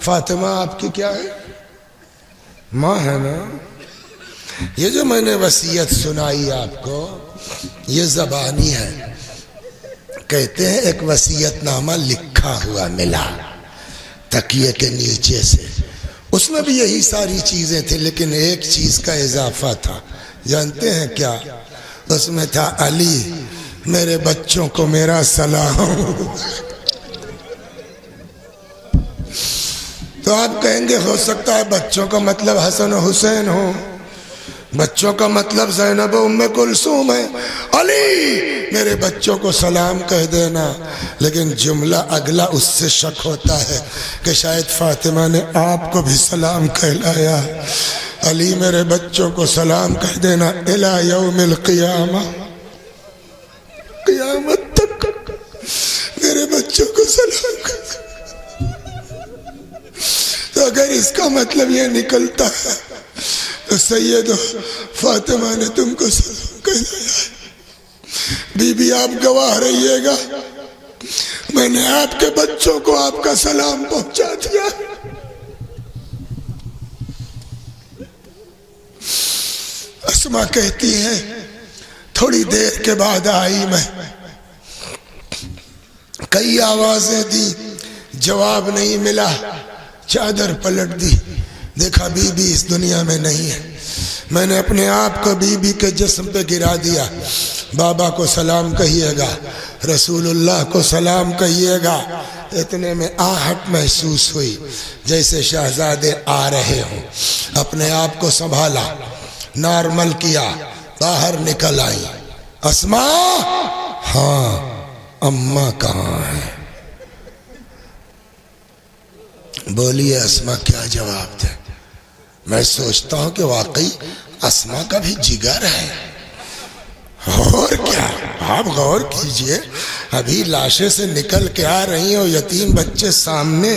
فاطمہ آپ کی کیا ہے؟ ماں ہے نا۔ یہ جو میں نے وصیت سنائی آپ کو یہ زبانی ہے، کہتے ہیں ایک وصیت نامہ لکھا ہوا ملا تکیے کے نیچے سے، اس میں بھی یہی ساری چیزیں تھیں لیکن ایک چیز کا اضافہ تھا، جانتے ہیں کیا؟ اس میں تھا علی میرے بچوں کو میرا سلام۔ تو آپ کہیں گے ہو سکتا ہے بچوں کا مطلب حسن و حسین ہو، بچوں کا مطلب زینب و ام کلثوم ہے، علی میرے بچوں کو سلام کہہ دینا، لیکن جملہ اگلا اس سے شک ہوتا ہے کہ شاید فاطمہ نے آپ کو بھی سلام کہلایا۔ علی میرے بچوں کو سلام کہہ دینا الی یوم القیامہ، قیامت تک میرے بچوں کو سلام کہہ دینا۔ تو اگر اس کا مطلب یہ نکلتا ہے تو سید فاطمہ نے تم کو سلام کہلایا ہے۔ بی بی آپ گواہ رہیے گا، میں نے آپ کے بچوں کو آپ کا سلام پہنچا دیا۔ اسما کہتی ہیں تھوڑی دیر کے بعد آئی میں، کئی آوازیں دی، جواب نہیں ملا، چادر پلٹ دی، دیکھا بی بی اس دنیا میں نہیں ہے۔ میں نے اپنے آپ کو بی بی کے جسم پہ گرا دیا، بابا کو سلام کہیے گا، رسول اللہ کو سلام کہیے گا۔ اتنے میں آہٹ محسوس ہوئی جیسے شہزادے آ رہے ہوں، اپنے آپ کو سنبھالا، نارمل کیا، باہر نکل آئی۔ اسما، ہاں اماں کہاں ہے؟ بولیے اسما کیا جواب دے؟ میں سوچتا ہوں کہ واقعی اسما کا بھی جگر ہے، اور کیا؟ آپ غور کیجئے، ابھی لاشیں سے نکل کے آ رہی ہیں اور یتیم بچے سامنے،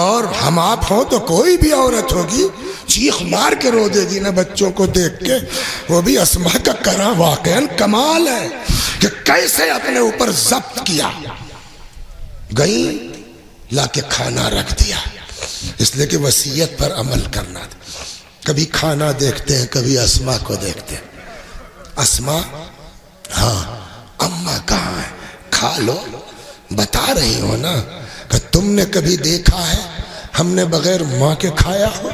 اور ہم آپ ہوں تو کوئی بھی عورت ہوگی چیخ مار کے رو دے گی نا بچوں کو دیکھ کے۔ وہ بھی اسما کا کرا واقعاً کمال ہے کہ کیسے اپنے اوپر ضبط کیا۔ گئیں لا کے کھانا رکھ دیا، اس لیے کہ وصیت پر عمل کرنا تھا۔ کبھی کھانا دیکھتے ہیں، کبھی اسما کو دیکھتے ہیں۔ اسما، ہاں اماں کہاں ہے؟ کھا لو، بتا رہی ہو نا کہ تم نے کبھی دیکھا ہے ہم نے بغیر ماں کے کھایا ہو؟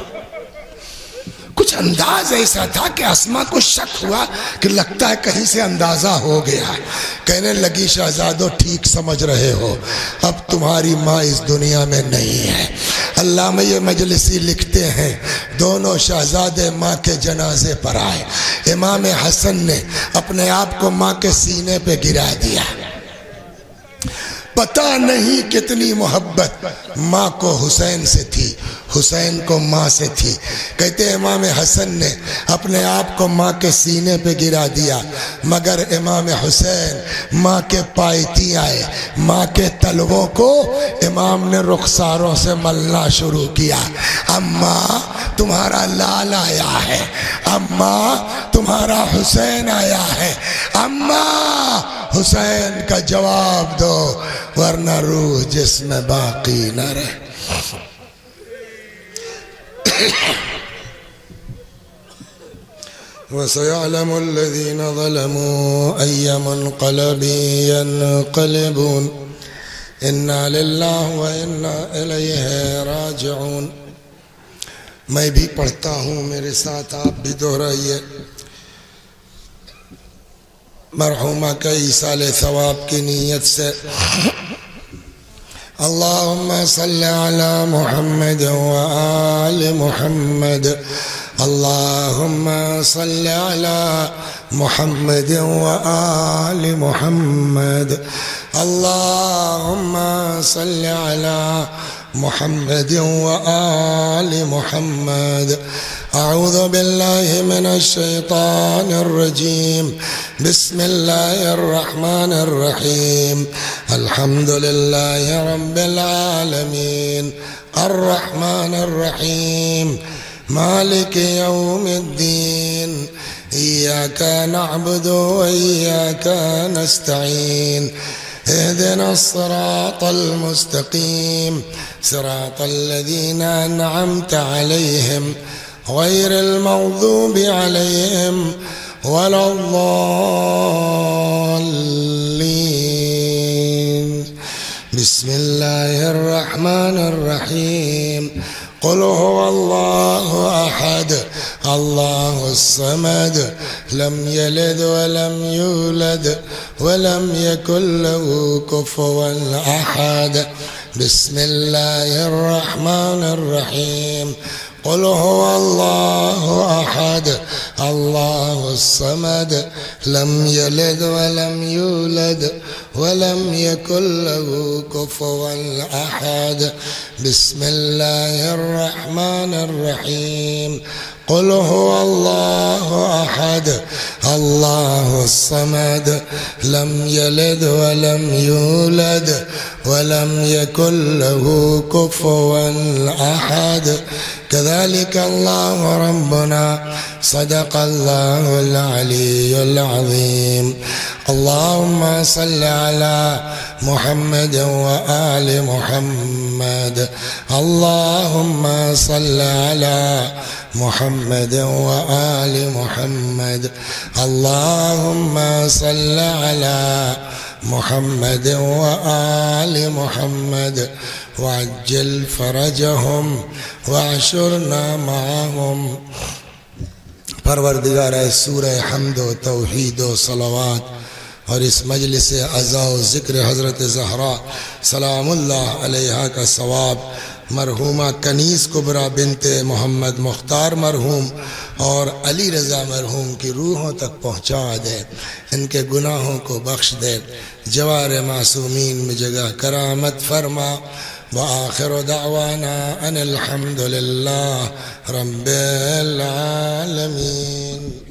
کچھ انداز ایسا تھا کہ اسما کو شک ہوا کہ لگتا ہے کہیں سے اندازہ ہو گیا۔ کہنے لگی شہزادو ٹھیک سمجھ رہے ہو، اب تمہاری ماں اس دنیا میں نہیں ہے۔ علامہ یہ مجلسی لکھتے ہیں دونوں شہزادے ماں کے جنازے پر آئے، امام حسن نے اپنے آپ کو ماں کے سینے پہ گرا دیا۔ پتہ نہیں کتنی محبت ماں کو حسین سے تھی، حسین کو ماں سے تھی۔ کہتے امام حسن نے اپنے آپ کو ماں کے سینے پہ گرا دیا، مگر امام حسین ماں کے پائتی آئے، ماں کے تلووں کو امام نے رخساروں سے ملنا شروع کیا۔ اماں تمہارا لال آیا ہے، اماں تمہارا حسین آیا ہے، اماں حسین کا جواب دو ورنہ روح جس میں باقی نہ رہے۔ وَسَيَعْلَمُ الَّذِينَ ظَلَمُوا أَيَّ مُنْقَلَبٍ يَنْقَلِبُونَ إِنَّا لِلَّهِ وَإِنَّا إِلَيْهِ رَاجِعُونَ۔ میں بھی پڑھتا ہوں، میرے ساتھ آپ بھی دہرائیے۔ مرحومہ کا ایصال ثواب کی نیت سے اللہم صلی علی محمد وآل محمد، اللہم صلی علی محمد وآل محمد، اللہم صلی علی محمد وآل محمد۔ اعوذ باللہ من الشیطان الرجیم، بسم اللہ الرحمن الرحیم، الحمد للہ رب العالمین، الرحمن الرحیم، مالک یوم الدین، ایاک نعبد وإیاک نستعین، اهدنا الصراط المستقیم، صراط الذین انعمت علیہم غیر المغضوب علیہم ولا الضالین۔ بسم اللہ الرحمن الرحیم، قل هو اللہ احد اللہ الصمد لم یلد ولم یولد ولم یکن له کفوا احد۔ بسم اللہ الرحمن الرحیم، قل هو اللہ احد اللہ الصمد لم یلد ولم یولد ولم یکن له کفوا احد۔ بسم اللہ الرحمن الرحیم، قل هو اللہ احد اللہ الصمد لم یلد ولم یولد ولم یکن له کفوا احد۔ كذلك الله ربنا صدق الله العلي العظيم۔ اللهم صل على محمد وآل محمد، اللهم صل على محمد وآل محمد، اللهم صل على محمد وآل محمد، وعجل فرجهم وعشرنا معهم۔ پروردگار سورہ حمد و توحید و صلوات اور اس مجلس عزا و ذکر حضرت زہرا سلام اللہ علیہا کا ثواب مرحومہ کنیز کبریٰ بنت محمد مختار مرحوم اور علی رضا مرحوم کی روحوں تک پہنچا دے، ان کے گناہوں کو بخش دے، جوار معصومین میں جگہ کرامت فرما۔ وآخر دعوانا ان الحمد للہ رب العالمین۔